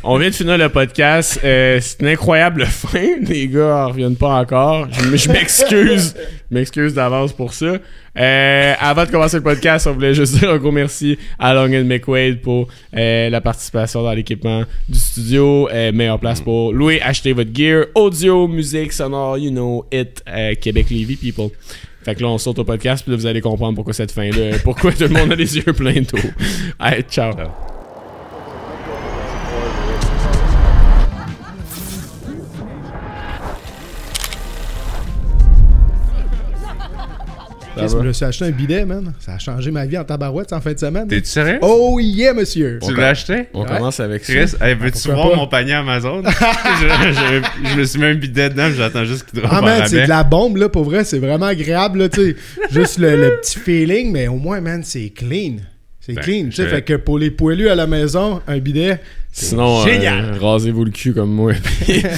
On vient de finir le podcast. C'est une incroyable fin. Les gars en reviennent pas encore. Je m'excuse. Je m'excuse d'avance pour ça. Avant de commencer le podcast, on voulait juste dire un gros merci à Long & McQuaid pour la participation dans l'équipement du studio. Meilleure place pour louer, acheter votre gear. Audio, musique, sonore, you know it. Québec-Lévis, people. Fait que là, on saute au podcast, puis là, vous allez comprendre pourquoi cette fin-là, pourquoi tout le monde a les yeux pleins d'eau. Allez, ciao. Je me suis acheté un bidet, man. Ça a changé ma vie en tabarouette en fin de semaine. T'es-tu sérieux? Oh yeah, monsieur! Tu l'as acheté? On commence avec ça. Chris, veux-tu voir mon panier Amazon? je me suis mis un bidet dedans, j'attends juste qu'il drop en man, rabais. c'est de la bombe, là, pour vrai. C'est vraiment agréable, là, tu sais. Juste le petit feeling, mais au moins, man, c'est clean. C'est clean, tu sais. Fait que pour les poilus à la maison, un bidet, sinon, génial! Rasez-vous le cul comme moi.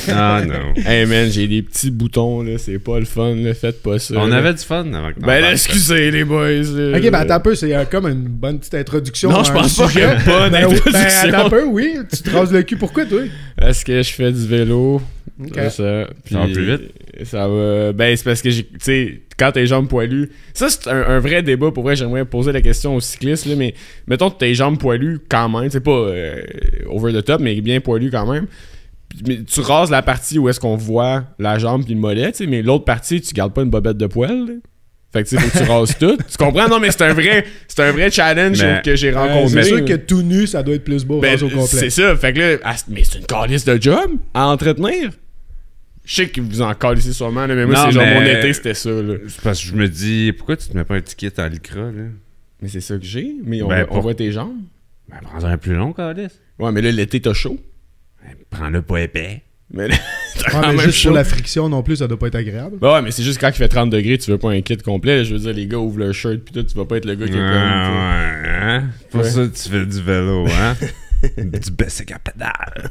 Ah non. Hey man, j'ai des petits boutons, là. C'est pas le fun, là. Faites pas ça. On là. avait du fun avant que Ben là, excusez les boys. Là. Ok, ben attends un peu, c'est comme une bonne petite introduction. Non, je pense pas qu'il y a pas d'introduction. Ben attends un peu, oui. Tu te rases le cul, pourquoi, toi? Est-ce que je fais du vélo? Okay. Ça. Puis, ça va plus vite? Ça va... Ben, c'est parce que, tu sais, quand tes jambes poilues... Ça, c'est un vrai débat. Pour vrai, j'aimerais poser la question aux cyclistes, là, mais mettons que tes jambes poilues, quand même, c'est pas over the top, mais bien poilues quand même. Mais tu rases la partie où est-ce qu'on voit la jambe puis le mollet, tu sais, mais l'autre partie, tu gardes pas une bobette de poil, là. Fait que tu sais, faut que tu rases tout. Tu comprends? Non, mais c'est un vrai challenge que j'ai rencontré. C'est sûr que tout nu, ça doit être plus beau rasé au complet. C'est ça. Fait que là, mais c'est une calice de job à entretenir. Je sais que vous en calissez sûrement, là, mais moi, c'est genre mon été, c'était ça. Là. C'est parce que je me dis, pourquoi tu te mets pas un ticket en lycra, là? Mais c'est ça que j'ai. Mais on voit tes jambes. Ben, prends un plus long, calice. Ouais, mais là, l'été, t'as chaud. Ben, prends-le pas épais. Mais là, t'as quand mais même juste chaud. pour la friction non plus, ça doit pas être agréable. Ben ouais, mais c'est juste quand il fait 30 degrés, tu veux pas un kit complet. Là, je veux dire, les gars ouvrent leur shirt, pis toi, tu vas pas être le gars qui est comme... Ouais, hein? Pour Ouais. ça, tu fais du vélo, hein? Du basic à pédale.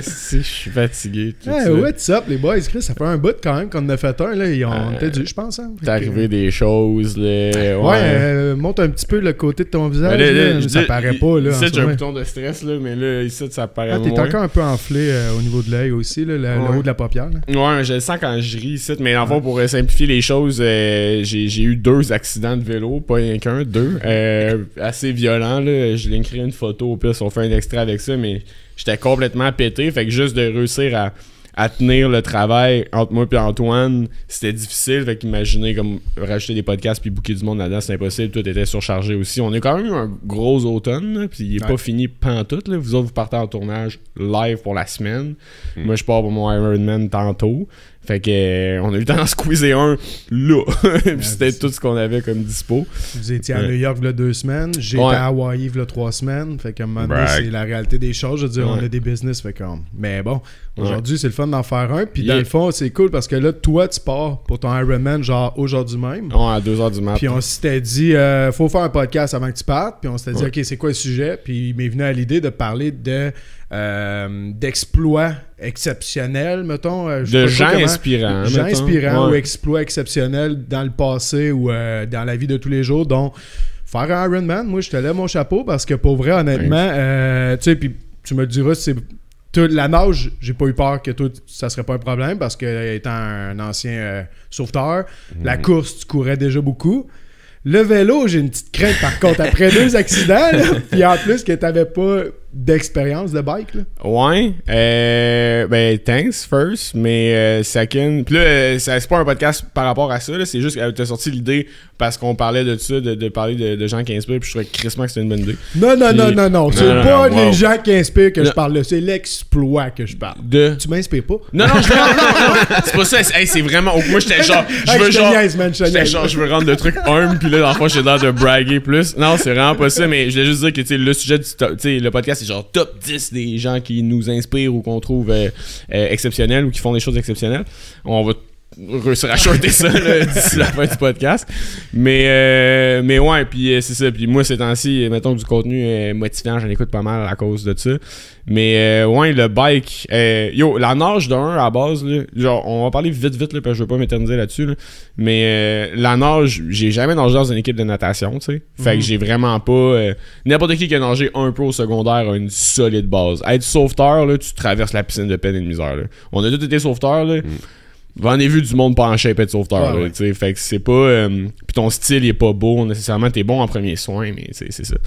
Si, je suis fatigué. Tout Hey, ça. what's up, les boys? Chris, ça fait un bout quand même qu'on en a fait un. Là. Ils ont peut-être dû, je pense. Hein. T'es arrivé des choses, là. Ouais, monte un petit peu le côté de ton visage. Ben là, là, je ça dis, paraît pas. Là, ici, en j'ai ce un moment. bouton de stress, là, mais là, ici, ça paraît T'es moins. encore un peu enflé au niveau de l'œil aussi, là, le haut de la paupière. Là. Ouais, je le sens quand je ris ici, mais en fond, pour simplifier les choses, j'ai eu 2 accidents de vélo, pas rien qu'un, 2. Assez violents, là. Je linkerai une photo, au pire, si on fait un extrait avec ça, mais j'étais complètement pété, fait que juste de réussir à tenir le travail entre moi et Antoine, c'était difficile. Fait qu'imaginez comme rajouter des podcasts puis booker du monde là-dedans, c'est impossible. Tout était surchargé aussi. On a quand même eu un gros automne, puis il est pas fini pantoute. Là. Vous autres, vous partez en tournage live pour la semaine. Moi, je pars pour mon Ironman tantôt. Fait que on a eu le temps d'en squeezer un là. Puis c'était tout ce qu'on avait comme dispo. Vous étiez à New York il y a 2 semaines. J'étais à Hawaï il y a 3 semaines. Fait qu'à un moment donné, c'est la réalité des choses. Je veux dire, on a des business. Fait comme... Mais bon, aujourd'hui, c'est le fun d'en faire un. Puis dans le fond, c'est cool parce que là, toi, tu pars pour ton Ironman genre aujourd'hui même. Ouais, à 2h du matin. Puis on s'était dit, faut faire un podcast avant que tu partes. Puis on s'était dit, OK, c'est quoi le sujet? Puis il m'est venu à l'idée de parler d'exploits exceptionnels, mettons. De gens inspirants. Gens inspirants ou exploits exceptionnels dans le passé ou dans la vie de tous les jours. Donc, faire un Ironman, moi, je te lève mon chapeau parce que pour vrai, honnêtement, tu sais, puis tu me le diras, c'est... La nage, j'ai pas eu peur que toi, ça serait pas un problème parce que étant un ancien sauveteur, la course, tu courais déjà beaucoup. Le vélo, j'ai une petite crainte par contre. Après 2 accidents, puis en plus que t'avais pas d'expérience de bike. Là. Ouais. Ben, thanks first, mais second. Puis là, c'est pas un podcast par rapport à ça, là, c'est juste que t'as sorti l'idée parce qu'on parlait de ça, de parler de gens qui inspirent, puis je trouvais crissement que c'était une bonne idée. Non. C'est pas les gens qui inspirent que je parle là, c'est l'exploit que je parle. Tu m'inspires pas? Non, c'est pas ça. Hey, c'est vraiment. Moi, j'étais genre. Je veux rendre le truc humble, puis là, dans le fond, j'ai l'air de braguer plus. Non, c'est vraiment pas ça, mais je voulais juste dire que, tu sais, le sujet du. Tu sais, le podcast, c'est genre top 10 des gens qui nous inspirent ou qu'on trouve exceptionnels ou qui font des choses exceptionnelles. On va réussir à shorter ça là, d'ici la fin du podcast. Mais ouais, puis c'est ça. Puis moi, ces temps-ci, mettons du contenu motivant, j'en écoute pas mal à cause de ça. Mais ouais, le bike, la nage d'un à la base, là, genre, on va parler vite, là, parce que je veux pas m'éterniser là-dessus, là, mais la nage, j'ai jamais nagé dans une équipe de natation, tu sais. Fait que j'ai vraiment pas... n'importe qui a nagé un peu au secondaire a une solide base. Être sauveteur, là, tu traverses la piscine de peine et de misère, là. On a tous été sauveteurs, là. J'en ai vu du monde pas en shape être sauveteur, là, tu sais. Fait que c'est pas... Puis ton style, il est pas beau, nécessairement. T'es bon en premiers soins, mais c'est ça.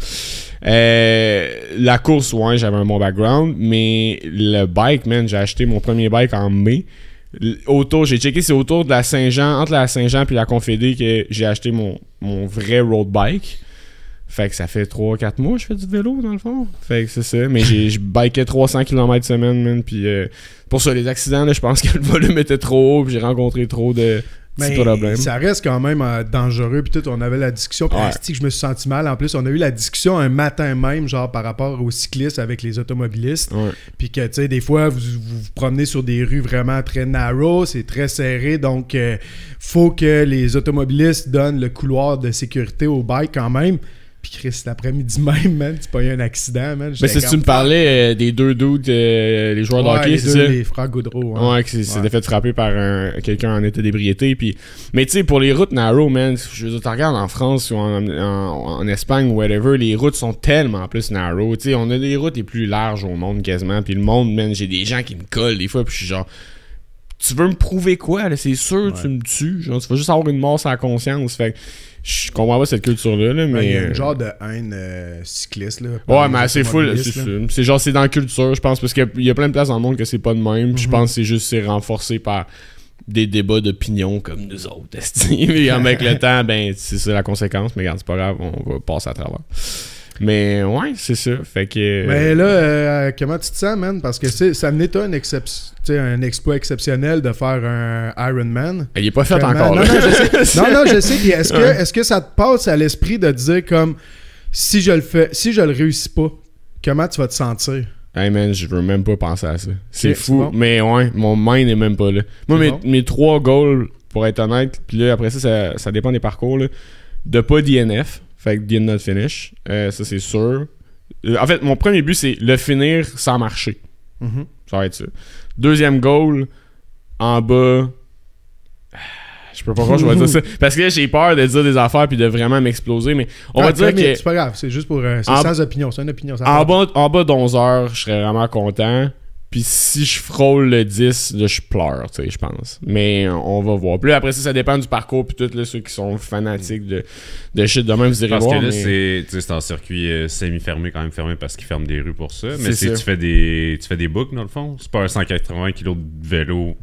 La course, ouais, j'avais un bon background, mais le bike, man, j'ai acheté mon premier bike en mai. J'ai checké, c'est autour de la Saint-Jean, entre la Saint-Jean puis la Confédé que j'ai acheté mon vrai road bike. Fait que ça fait 3-4 mois que je fais du vélo, dans le fond. Fait que c'est ça. Mais je bikais 300 km semaine, man. Puis pour ça, les accidents, là, je pense que le volume était trop haut. Puis j'ai rencontré trop de petits problèmes. Ça reste quand même dangereux. Puis tout, on avait la discussion. Puis que je me suis senti mal. En plus, on a eu la discussion un matin même, genre par rapport aux cyclistes avec les automobilistes. Ouais. Puis que, tu sais, des fois, vous vous promenez sur des rues vraiment très narrow. C'est très serré. Donc, faut que les automobilistes donnent le couloir de sécurité au bike quand même. Puis Chris, l'après-midi même, man, tu pas eu un accident, man. Mais si tu me parlais des deux dudes, les joueurs de hockey, c'est ça? Les frères Gaudreau. Hein. Ouais, qui s'était fait frapper par quelqu'un en état d'ébriété. Puis... Mais tu sais, pour les routes narrow, man, je veux dire, tu regardes en France ou en Espagne ou whatever, les routes sont tellement plus narrow. Tu sais, on a des routes les plus larges au monde quasiment. Puis le monde, man, j'ai des gens qui me collent des fois, puis je suis genre... Tu veux me prouver quoi, là? C'est sûr, tu me tues. Genre, tu vas juste avoir une mort sur la conscience. Fait que je comprends pas cette culture-là, là, mais... Il y a un genre de haine cycliste, là. Ouais, mais c'est full, c'est sûr. C'est genre, c'est dans la culture, je pense, parce qu'il y a plein de places dans le monde que c'est pas de même. Je pense que c'est renforcé par des débats d'opinion comme nous autres, et avec le temps, ben, c'est ça la conséquence, mais regarde, c'est pas grave, on va passer à travers. Mais ouais, c'est ça. Fait que. Mais là, comment tu te sens, man? Parce que ça menait un exploit exceptionnel de faire un Ironman. Il est pas fait encore. Non, je sais. Est-ce que ça te passe à l'esprit de te dire comme si je le réussis pas, comment tu vas te sentir? Hey man, je veux même pas penser à ça. C'est fou. Bon. Mais ouais, mon mind est même pas là. Moi, mes 3 goals, pour être honnête, puis là, après ça dépend des parcours, là, de pas DNF. Fait que did not finish. Ça, c'est sûr. En fait, mon premier but, c'est le finir sans marcher. Ça va être ça. Deuxième goal, en bas... Je peux pas croire que je vais dire ça. Parce que là, j'ai peur de dire des affaires puis de vraiment m'exploser. Mais on va dire que... C'est pas grave. C'est juste pour... c'est sans opinion. C'est une opinion. En bas d'11 heures, je serais vraiment content. Puis si je frôle le 10, là, je pleure, tu sais, je pense. Mais on va voir. Puis là, après ça dépend du parcours. Puis tous ceux qui sont fanatiques de shit de même, vous irez voir. Parce que là, c'est un circuit semi-fermé, quand même fermé, parce qu'ils ferment des rues pour ça. Mais tu fais des boucles, dans le fond. C'est pas un 180 kg de vélo,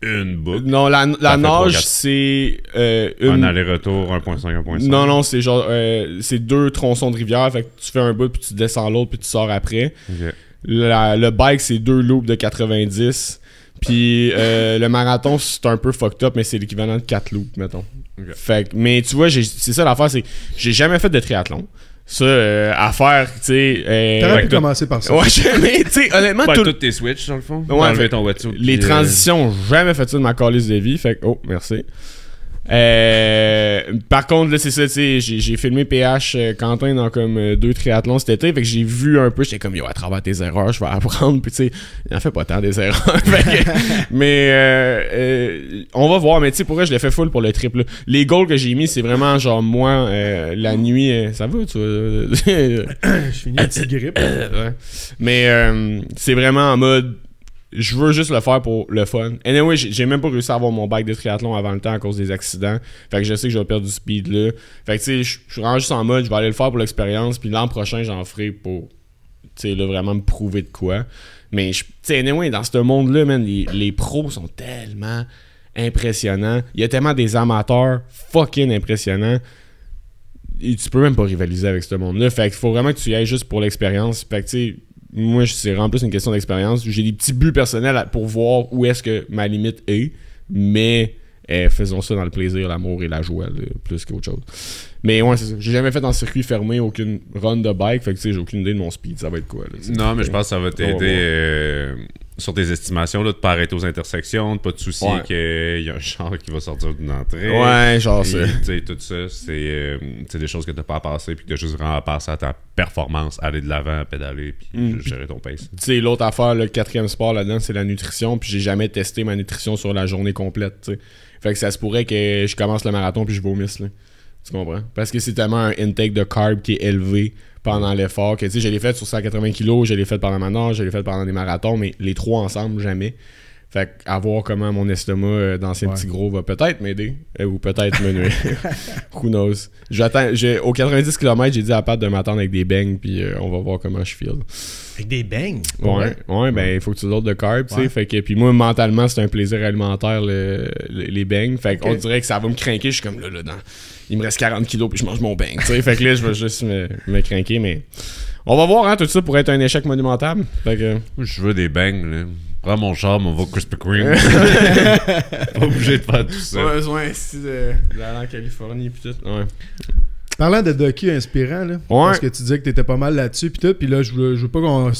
une boucle. Non, la nage, c'est... un aller-retour, 1.5, 1.5. Non, c'est genre... c'est 2 tronçons de rivière. Fait que tu fais un bout, puis tu descends l'autre, puis tu sors après. OK. Le bike, c'est 2 loops de 90. Puis le marathon, c'est un peu fucked up, mais c'est l'équivalent de 4 loops, mettons. Okay. Fait que, mais tu vois, c'est ça l'affaire, c'est que j'ai jamais fait de triathlon. Ça, à faire, tu sais... T'aurais pu commencer par ça. Ouais, mais tu sais, honnêtement... Toutes tes switches, dans le fond. Ouais, enlever ton wetsuit. Les transitions, jamais fait ça de ma calice de vie. Fait que, oh, merci. Par contre, là, c'est ça, tu sais, j'ai filmé PH Quentin dans comme 2 triathlons cet été, fait que j'ai vu un peu, j'étais comme, yo, à travers tes erreurs, je vais apprendre, puis tu sais, il en fait pas tant des erreurs, mais on va voir, mais tu sais, pour vrai, je l'ai fait full pour le trip, là. Les goals que j'ai mis, c'est vraiment genre, moi, la nuit, ça va, tu vois? Je finis une petite grippe. Ouais. Mais c'est vraiment en mode, je veux juste le faire pour le fun. Anyway, j'ai même pas réussi à avoir mon bike de triathlon avant le temps à cause des accidents. Fait que je sais que je vais perdre du speed là. Fait que tu sais, je suis vraiment juste en mode, je vais aller le faire pour l'expérience. Puis l'an prochain, j'en ferai pour, tu sais, là, vraiment me prouver de quoi. Mais, tu sais, anyway, dans ce monde-là, man, les pros sont tellement impressionnants. Il y a tellement des amateurs fucking impressionnants. Et tu peux même pas rivaliser avec ce monde-là. Fait qu'il faut vraiment que tu y ailles juste pour l'expérience. Fait que, tu sais, moi, c'est vraiment plus une question d'expérience. J'ai des petits buts personnels pour voir où est-ce que ma limite est, mais faisons ça dans le plaisir, l'amour et la joie, là, plus qu'autre chose. Mais ouais, c'est ça. J'ai jamais fait dans circuit fermé aucune run de bike, fait que tu sais, j'ai aucune idée de mon speed, ça va être quoi. Là, non, mais je pense que ça va t'aider. sur tes estimations, là, de pas arrêter aux intersections, de pas te soucier qu'il y a un char qui va sortir d'une entrée. Ouais, genre ça. Tout ça, c'est des choses que t'as pas à passer, puis que t'as juste vraiment à passer à ta performance, aller de l'avant, pédaler, puis gérer ton pace. Tu sais, l'autre affaire, le quatrième sport là-dedans, c'est la nutrition, puis j'ai jamais testé ma nutrition sur la journée complète, tu sais. Fait que ça se pourrait que je commence le marathon puis je vomisse, là. Tu comprends? Parce que c'est tellement un intake de carb qui est élevé pendant l'effort que, tu sais, je l'ai fait sur 180 kg, je l'ai fait pendant ma nage, je l'ai fait pendant des marathons, mais les trois ensemble, jamais. Fait qu'à voir comment mon estomac d'ancien petit gros va peut-être m'aider ou peut-être me nuire. Who knows? Au 90 km, j'ai dit à Pat de m'attendre avec des beignes, puis on va voir comment je feel. Avec des beignes? Ouais, ben il faut que tu loads de carbs, tu sais. Fait que, puis moi, mentalement, c'est un plaisir alimentaire, les beignes. Fait qu'on dirait que ça va me craquer. Je suis comme là, il me reste 40 kilos, puis je mange mon beigne, tu sais. Fait que là, je vais juste me craquer, mais on va voir, hein, tout ça pourrait être un échec monumental. Fait que... Je veux des beignes, là. Prends mon charme, on va Krispy Kreme. Pas obligé de faire tout ça. Pas besoin ici d'aller en Californie pis tout. Ouais. Parlant de docu inspirant, là, parce que tu disais que t'étais pas mal là-dessus pis tout, pis là je veux pas qu'on...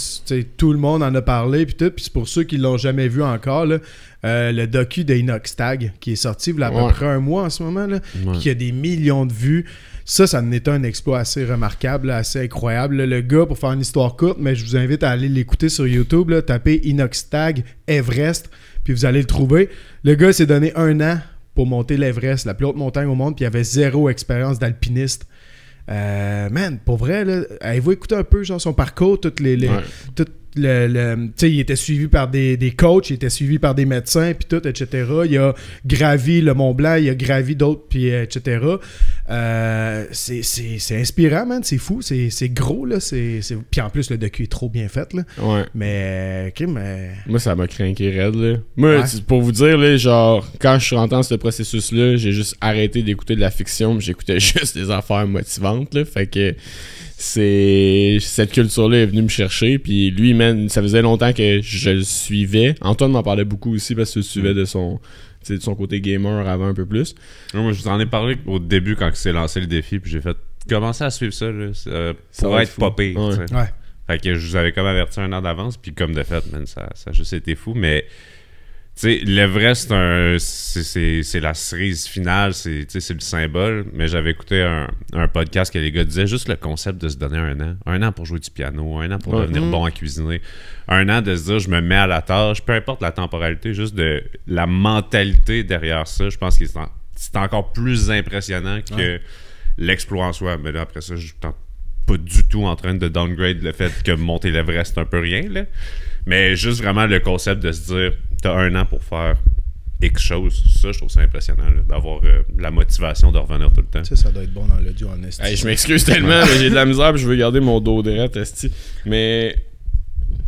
Tout le monde en a parlé pis tout, pis c'est pour ceux qui l'ont jamais vu encore, là, le docu de Inox Tag qui est sorti il y a à peu près un mois en ce moment, là, pis qui a des millions de vues. Ça en est un exploit assez remarquable, assez incroyable. Là, le gars, pour faire une histoire courte, mais je vous invite à aller l'écouter sur YouTube, là, tapez Inox Tag Everest, puis vous allez le trouver. Le gars s'est donné 1 an pour monter l'Everest, la plus haute montagne au monde, puis il avait 0 expérience d'alpiniste. Man, pour vrai, là, avez-vous écouté un peu genre son parcours, toutes les il était suivi par des coachs, il était suivi par des médecins, puis tout, etc. Il a gravi le Mont Blanc, il a gravi d'autres, puis etc. C'est inspirant, man, c'est fou, c'est gros, là. Puis en plus, le docu est trop bien fait, là. Ouais. Mais moi, ça m'a craqué raide, là. Moi, pour vous dire, là, genre, quand je suis rentré dans ce processus-là, j'ai juste arrêté d'écouter de la fiction, mais j'écoutais juste des affaires motivantes, là. Fait que cette culture-là est venue me chercher, puis lui, man, ça faisait longtemps que je le suivais. Antoine m'en parlait beaucoup aussi parce que je le suivais de son côté gamer avant un peu plus. Moi, je vous en ai parlé au début quand il s'est lancé le défi, puis j'ai fait commencer à suivre ça, là, pour être pas pire. Fait que je vous avais comme averti 1 an d'avance, puis comme de fait, man, ça a juste été fou, mais tu sais, l'Everest, c'est la cerise finale, c'est le symbole, mais j'avais écouté un podcast que les gars disaient juste le concept de se donner 1 an. 1 an pour jouer du piano, 1 an pour devenir bon à cuisiner, 1 an de se dire je me mets à la tâche, peu importe la temporalité, juste de la mentalité derrière ça, je pense que c'est encore plus impressionnant que l'exploit en soi. Mais là, après ça, je suis pas du tout en train de downgrade le fait que monter l'Everest, c'est un peu rien, là. Mais juste vraiment le concept de se dire t'as 1 an pour faire X chose, ça je trouve ça impressionnant d'avoir la motivation de revenir tout le temps. Ça doit être bon dans l'audio en esti. Hey, je m'excuse tellement, mais j'ai de la misère puis je veux garder mon dos droit, esti. Mais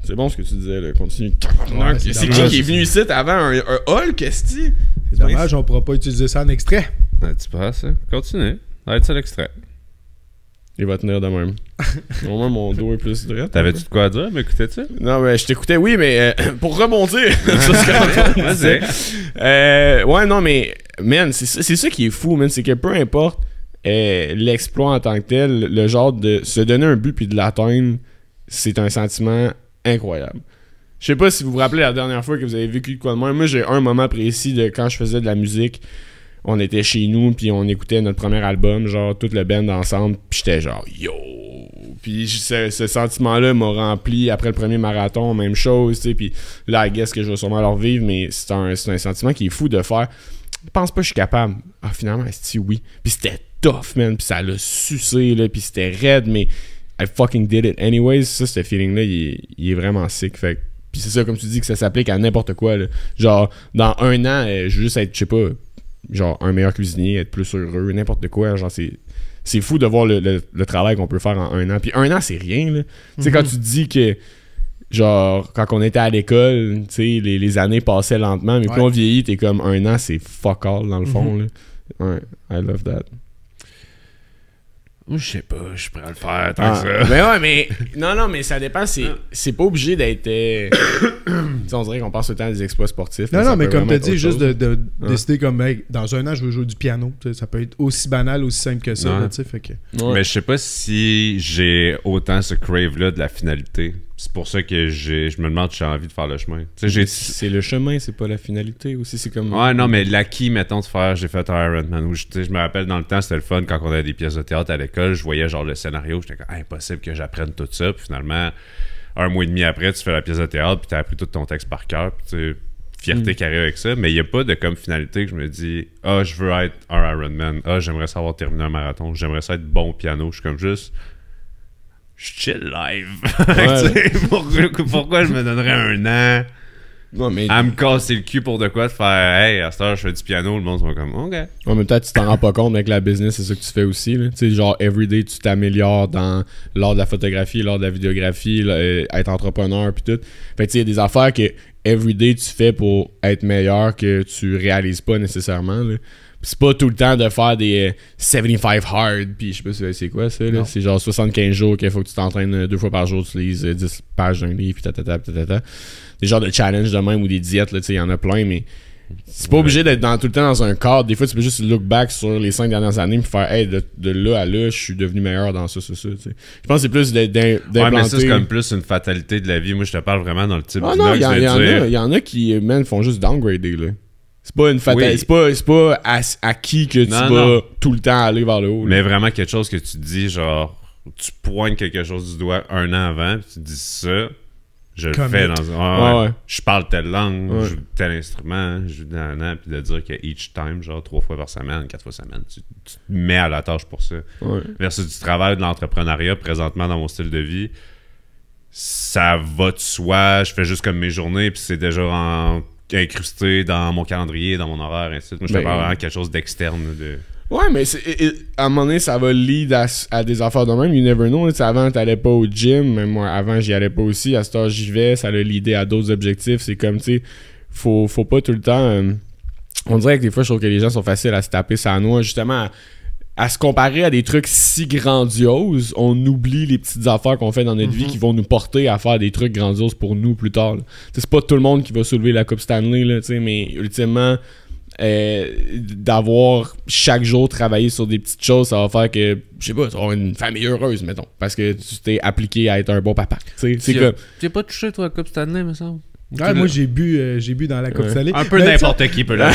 c'est bon ce que tu disais, là. Continue. C'est qui est venu ici avant un Hulk, esti? C'est dommage, on pourra pas utiliser ça en extrait. Tu penses, hein? Continue. Arrête ça l'extrait. Il va tenir de même. Au moins, mon dos est plus droit. T'avais-tu de quoi à dire? M'écoutais-tu? Non, mais je t'écoutais, oui, mais pour rebondir. Ouais, non, mais, man, c'est ça qui est fou, man. C'est que peu importe l'exploit en tant que tel, le genre de se donner un but puis de l'atteindre, c'est un sentiment incroyable. Je sais pas si vous vous rappelez la dernière fois que vous avez vécu de quoi de même. Moi, j'ai un moment précis de quand je faisais de la musique. On était chez nous, puis on écoutait notre premier album, genre, tout le band ensemble, puis j'étais genre, yo! Puis ce sentiment-là m'a rempli après le premier marathon, même chose, tu sais, puis là, I guess que je vais sûrement leur vivre, mais c'est un sentiment qui est fou de faire. Je pense pas que je suis capable. Ah, finalement, c'est oui. Puis c'était tough, man, puis ça l'a sucé, là, puis c'était raide, mais I fucking did it anyways. Ça, ce feeling-là, il est vraiment sick, fait. Puis c'est ça, comme tu dis, que ça s'applique à n'importe quoi, là. Genre, dans 1 an, je veux juste être, je sais pas, genre un meilleur cuisinier, être plus heureux, n'importe quoi, genre c'est fou de voir le travail qu'on peut faire en 1 an. Puis 1 an, c'est rien, là. Tu sais, quand tu dis que, genre, quand on était à l'école, tu sais, les années passaient lentement, mais plus on vieillit, t'es comme 1 an, c'est fuck all, dans le fond, là. Ouais, I love that. Je sais pas, je suis prêt à le faire tant que ça. Mais ouais, mais non, mais ça dépend. C'est pas obligé d'être. On dirait qu'on passe le temps des exploits sportifs. Non, mais comme tu as dit, juste de décider comme hey, dans 1 an, je veux jouer du piano. Ça peut être aussi banal, aussi simple que ça. Là, fait que... Mais je sais pas si j'ai autant ce crave-là de la finalité. c'est pour ça que je me demande si j'ai envie de faire le chemin. C'est le chemin, c'est pas la finalité aussi. C'est comme... Ouais, non, mais l'acquis, mettons, de faire, j'ai fait un Ironman où je me rappelle dans le temps, c'était le fun quand on avait des pièces de théâtre à l'école. Je voyais genre le scénario, j'étais comme impossible que j'apprenne tout ça. Puis finalement, 1 mois et demi après, tu fais la pièce de théâtre, puis t'as appris tout ton texte par cœur. Puis tu sais, fierté qui arrive avec ça. Mais il n'y a pas de comme finalité que je me dis, je veux être un Ironman. J'aimerais savoir terminer un marathon. J'aimerais ça être bon au piano. Je suis comme juste. Je chill live. Ouais. Pourquoi je me donnerais 1 an à me casser le cul pour de quoi de faire hey, à cette heure je fais du piano, le monde sont comme OK. En même temps, tu t'en rends pas compte avec la business, c'est ça que tu fais aussi. Tu sais, genre, everyday, tu t'améliores dans l'art de la photographie, l'art de la vidéographie, être entrepreneur, puis tout. Fait que tu sais, il y a des affaires que everyday tu fais pour être meilleur que tu réalises pas nécessairement. Là. C'est pas tout le temps de faire des 75 hard, puis je sais pas c'est quoi ça, là. C'est genre 75 jours qu'il faut que tu t'entraînes 2 fois par jour, tu lises 10 pages d'un livre, puis des genres de challenge de même ou des diètes, là, tu sais, il y en a plein, mais c'est pas obligé d'être tout le temps dans un cadre. Des fois, tu peux juste look back sur les 5 dernières années puis faire hey, de là à là, je suis devenu meilleur dans ça, tu sais. Je pense que c'est plus d'implanter... Ouais, mais ça, c'est comme plus une fatalité de la vie. Moi, je te parle vraiment dans le type du non, il y en a qui, man, font juste downgrader, là. C'est pas une fatalité. Oui. C'est pas acquis que tu vas tout le temps aller vers le haut. Là. Mais vraiment quelque chose que tu dis, genre, tu pointes quelque chose du doigt 1 an avant, puis tu dis ça, je le fais dans je parle telle langue, je joue tel instrument, je joue dans un an, puis de dire que each time, genre 3 fois par semaine, 4 fois par semaine, tu te mets à la tâche pour ça. Ouais. Versus du travail de l'entrepreneuriat présentement dans mon style de vie, ça va de soi, je fais juste comme mes journées, puis c'est déjà incrusté dans mon calendrier, dans mon horaire, ainsi de suite. Moi, je fais pas vraiment quelque chose d'externe. Ouais, mais à un moment donné, ça va lead à des affaires de même. You never know. Avant, t'allais pas au gym. Même moi, avant, j'y allais pas aussi. À cette heure, j'y vais. Ça l'a leadé à d'autres objectifs. C'est comme, tu sais, faut pas tout le temps... on dirait que des fois, je trouve que les gens sont faciles à se taper sa noix, justement... À se comparer à des trucs si grandioses, on oublie les petites affaires qu'on fait dans notre vie qui vont nous porter à faire des trucs grandioses pour nous plus tard. C'est pas tout le monde qui va soulever la Coupe Stanley, là, mais ultimement, d'avoir chaque jour travaillé sur des petites choses, ça va faire que, je sais pas, tu vas avoir une famille heureuse, mettons, parce que tu t'es appliqué à être un bon papa. Tu n'as pas touché, toi, la Coupe Stanley, me semble? Ouais, moi j'ai bu dans la Coupe Stanley. Un peu n'importe qui peut là.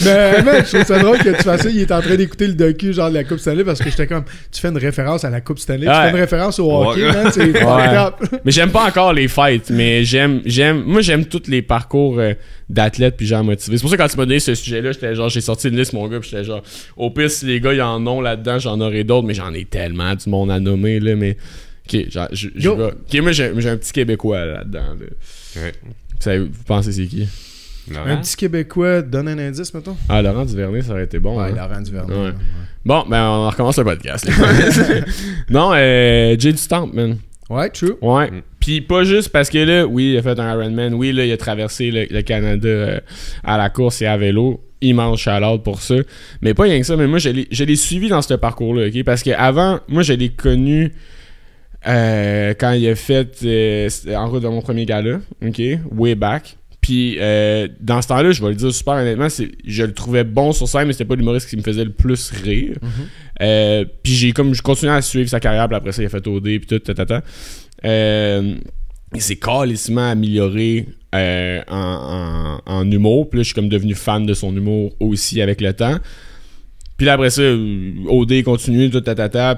mais je trouve ça drôle que tu fasses ça. Il est en train d'écouter le docu genre de la Coupe Stanley parce que j'étais comme tu fais une référence à la Coupe Stanley, tu fais une référence au hockey, man, c'est top. Mais j'aime pas encore les fights, mais j'aime tous les parcours d'athlètes puis gens motivés. C'est pour ça que quand tu m'as donné ce sujet-là, j'étais genre j'ai sorti une liste mon gars, puis j'étais genre au pire si les gars ils en ont là-dedans, j'en aurais d'autres, mais j'en ai tellement du monde à nommer là, mais ok, moi j'ai un petit Québécois là-dedans. Là. Ouais. Vous pensez c'est qui? Laurent? Un petit Québécois, donne un indice, mettons. Ah, Laurent Duvernay, ça aurait été bon. Ouais, hein? Laurent Duvernay. Ouais. Bon, ben on recommence le podcast. Non, Jay du Temple, man. Ouais, true. Ouais. Puis pas juste parce que là, oui, il a fait un Ironman. Oui, là, il a traversé le Canada à la course et à vélo. Immense shout-out pour ça. Mais pas rien que ça, mais moi, je l'ai suivi dans ce parcours-là, ok? Parce qu'avant, moi, je l'ai connu... quand il a fait en route de mon premier gala, ok, way back. Puis dans ce temps-là, je vais le dire super honnêtement, je le trouvais bon sur scène, mais c'était pas l'humoriste qui me faisait le plus rire. Puis je continuais à suivre sa carrière, puis après ça, il a fait OD, puis tout, il s'est calissement amélioré en humour. Puis là, je suis comme devenu fan de son humour aussi avec le temps. Puis là, après ça, OD continue, tout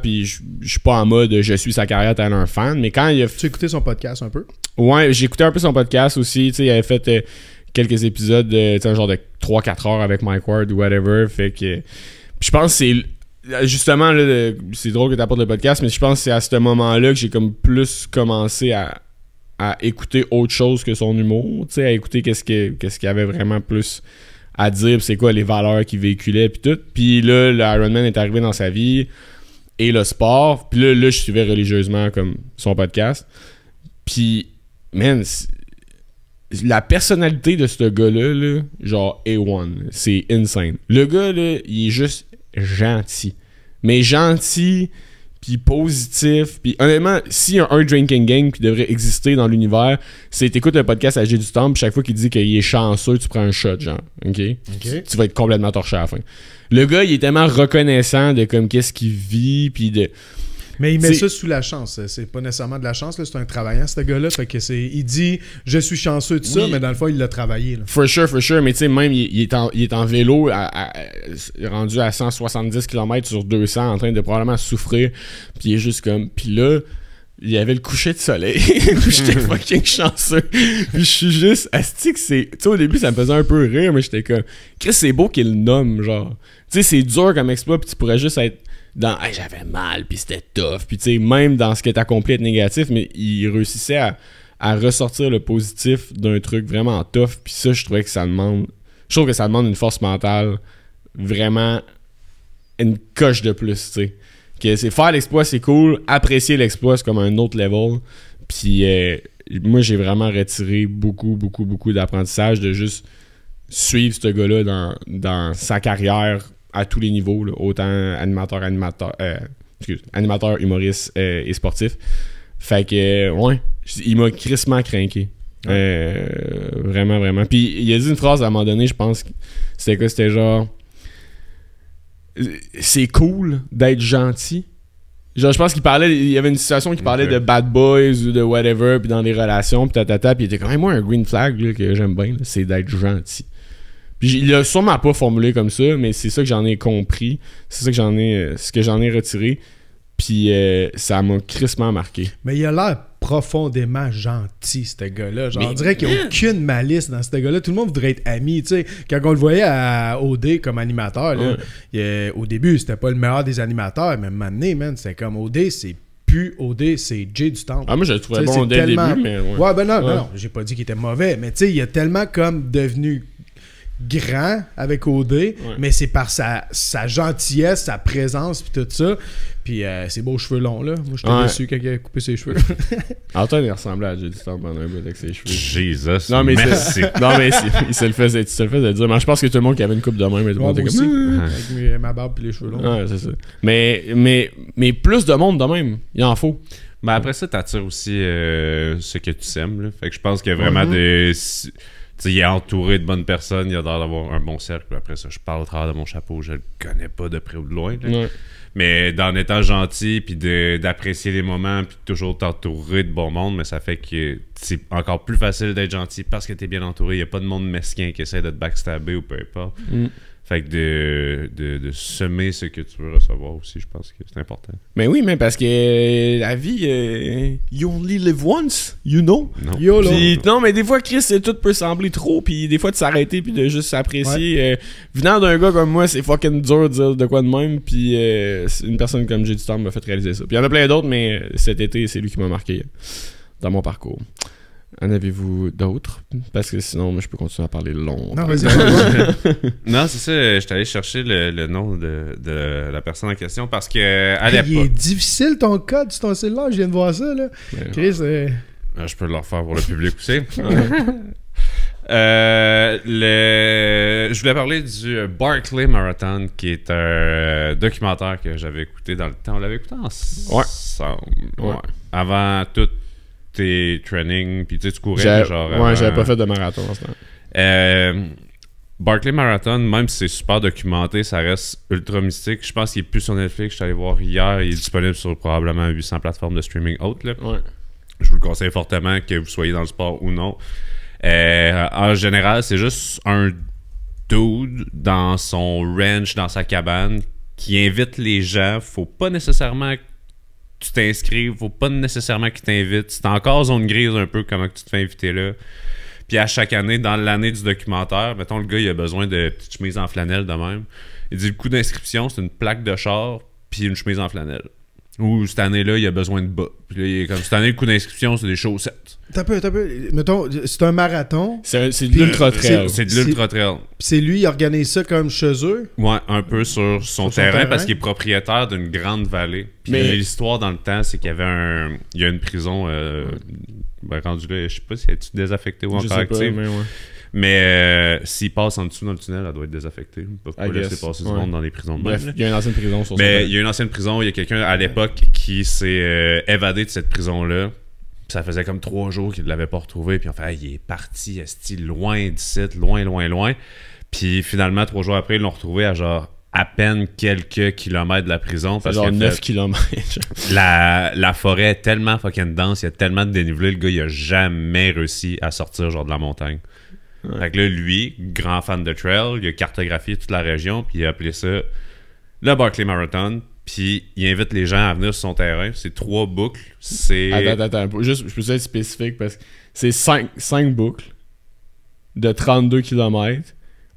puis je suis pas en mode je suis sa carrière tel un fan, mais quand il a... Tu as écouté son podcast un peu? Ouais, j'ai écouté un peu son podcast aussi, tu sais, il avait fait quelques épisodes, un genre de 3-4 heures avec Mike Ward ou whatever, fait que... Puis je pense que c'est... Justement, là, c'est drôle que tu apportes le podcast, mais je pense que c'est à ce moment-là que j'ai comme plus commencé à écouter autre chose que son humour, tu sais, à écouter qu'est-ce qu'il y avait vraiment plus... à dire c'est quoi les valeurs qu'il véhiculait puis tout. Puis là, le Ironman est arrivé dans sa vie et le sport. Puis là, je suivais religieusement comme son podcast. Puis, man, la personnalité de ce gars-là, là, genre A1, c'est insane. Le gars, là, il est juste gentil. Mais gentil... puis positif, puis honnêtement, s'il y a un drinking game qui devrait exister dans l'univers, c'est t'écoutes le podcast à Jay du Temple, puis chaque fois qu'il dit qu'il est chanceux, tu prends un shot, genre, ok? Tu vas être complètement torché à la fin. Le gars, il est tellement reconnaissant de comme qu'est-ce qu'il vit, puis de... Mais il met ça sous la chance. C'est pas nécessairement de la chance, là, c'est un travaillant, ce gars-là. Fait que il dit « Je suis chanceux de ça », mais dans le fond, il l'a travaillé. Là. For sure. Mais tu sais, même, il est en vélo rendu à 170 km sur 200 en train de probablement souffrir. Puis il est juste comme... Puis là... Il y avait le coucher de soleil. J'étais fucking chanceux. Puis je suis juste... Asti que c'est... Tu sais, au début, ça me faisait un peu rire, mais j'étais comme... Chris, c'est beau qu'il le nomme, genre. Tu sais, c'est dur comme exploit, puis tu pourrais juste être dans... Hey, j'avais mal, puis c'était tough. Puis tu sais, même dans ce qui est accompli, être négatif, mais il réussissait à ressortir le positif d'un truc vraiment tough. Puis ça, je trouvais que ça demande... Je trouve que ça demande une force mentale vraiment une coche de plus, tu sais. Que c'est faire l'exploit, c'est cool. Apprécier l'exploit, c'est comme un autre level. Puis moi, j'ai vraiment retiré beaucoup d'apprentissage de juste suivre ce gars-là dans sa carrière à tous les niveaux, là, autant animateur, humoriste et sportif. Fait que, ouais, il m'a crissement craqué. Vraiment. Puis il a dit une phrase à un moment donné, je pense que c'était quoi? C'était genre... C'est cool d'être gentil. Genre, je pense qu'il y avait une situation qui parlait de bad boys ou de whatever, puis dans les relations, puis puis il était quand même, moi, un green flag là, que j'aime bien, là, c'est d'être gentil. Puis il l'a sûrement pas formulé comme ça, mais c'est ça que j'en ai compris, c'est ça que ce que j'en ai retiré, puis ça m'a crissement marqué. Mais il a l'air profondément gentil, ce gars-là. Genre, on dirait qu'il n'y a aucune malice dans ce gars-là. Tout le monde voudrait être ami, tu sais. Quand on le voyait à OD comme animateur, là, au début, c'était pas le meilleur des animateurs, mais maintenant, man, c'était comme OD, c'est plus OD, c'est Jay du Temple. Ah, moi, je le trouvais bon dès le début, mais... Ouais, ben non, j'ai pas dit qu'il était mauvais, mais tu sais, il a tellement comme devenu grand avec OD, mais c'est par sa gentillesse, sa présence puis tout ça. Puis ses beaux cheveux longs là. Moi j'étais déçu quand il a coupé ses cheveux. Antoine il ressemblait à Jay du Temple pendant un bout avec ses cheveux. Jesus. Non mais merci. Non mais il se le faisait dire. Mais je pense que tout le monde qui avait une coupe de même, tout le monde était comme avec ma barbe puis les cheveux longs. Ouais, c'est ça. Mais plus de monde de même, il en faut. Mais après ça t'attires aussi ce que tu sèmes là. Fait que je pense qu'il y a vraiment des... T'sais, il est entouré de bonnes personnes, il a l'air d'avoir un bon cercle. Après ça, je parle au travers de mon chapeau, je le connais pas de près ou de loin. Mais d'en étant gentil, puis d'apprécier les moments, puis toujours t'entourer de bon monde, mais ça fait que c'est encore plus facile d'être gentil parce que t'es bien entouré. Il n'y a pas de monde mesquin qui essaie de te backstabber ou peu importe. Fait que de semer ce que tu veux recevoir aussi, je pense que c'est important. Mais oui, mais parce que la vie, you only live once, you know? Non. Puis, non, mais des fois, Chris, tout peut sembler trop, puis des fois, de s'arrêter, puis de juste s'apprécier. Venant d'un gars comme moi, c'est fucking dur de dire de quoi de même, puis une personne comme Jay du Temple m'a fait réaliser ça. Puis il y en a plein d'autres, mais cet été, c'est lui qui m'a marqué dans mon parcours. En avez-vous d'autres? Parce que sinon, moi, je peux continuer à parler longtemps. Non, vas-y. Non, c'est ça. J'étais allé chercher le nom de la personne en question parce que à l'époque... Il est difficile ton code sur ton cellulaire. Je viens de voir ça, là. Chris, je peux le refaire pour le public aussi. Je voulais parler du Barkley Marathon, qui est un documentaire que j'avais écouté dans le temps. On l'avait écouté ensemble. Ouais. Avant tout tes trainings, puis tu courais genre... j'avais pas fait de marathon en ce temps. Barkley Marathon, même si c'est super documenté, ça reste ultra mystique. Je pense qu'il est plus sur Netflix. Je suis allé voir hier. Il est disponible sur probablement 800 plateformes de streaming hautes. Je vous le conseille fortement, que vous soyez dans le sport ou non. En général, c'est juste un dude dans son ranch, dans sa cabane, qui invite les gens. Faut pas nécessairement tu t'inscrives, faut pas nécessairement qu'ils t'invitent. C'est encore zone grise un peu comment tu te fais inviter là. Puis à chaque année, dans l'année du documentaire, mettons le gars il a besoin de petites chemises en flanelle de même. Il dit le coût d'inscription, c'est une plaque de char puis une chemise en flanelle. Ou cette année-là, il a besoin de bas. Puis là, il est comme cette année, le coût d'inscription, c'est des chaussettes. T'as peu. Mettons, c'est un marathon. C'est de l'ultra-trail. C'est de l'ultra-trail. Puis c'est lui, il organise ça comme chez eux. Ouais, un peu sur son terrain parce qu'il est propriétaire d'une grande vallée. Puis l'histoire dans le temps, c'est qu'il y avait il y a une prison rendu là, je sais pas si elle est désaffectée ou encore active. Mais s'il passe en dessous dans le tunnel, elle doit être désaffectée. Ils peuvent pas laisser passer du monde dans les prisons de Bref, il y a une ancienne prison sur il y a une ancienne prison, il y a quelqu'un à l'époque qui s'est évadé de cette prison-là. Ça faisait comme 3 jours qu'il ne l'avait pas retrouvé. Puis on fait, il est parti, loin d'ici, loin. Puis finalement, 3 jours après, ils l'ont retrouvé à genre à peine quelques kilomètres de la prison. C'est genre 9 kilomètres. La forêt est tellement fucking dense, il y a tellement de dénivelé, le gars, il a jamais réussi à sortir genre de la montagne. Ouais. Fait que là, lui, grand fan de trail, il a cartographié toute la région, puis il a appelé ça le Barkley Marathon. Puis il invite les gens à venir sur son terrain. C'est 3 boucles. C'est... Attends. Juste, je peux être spécifique parce que c'est 5 boucles de 32 km.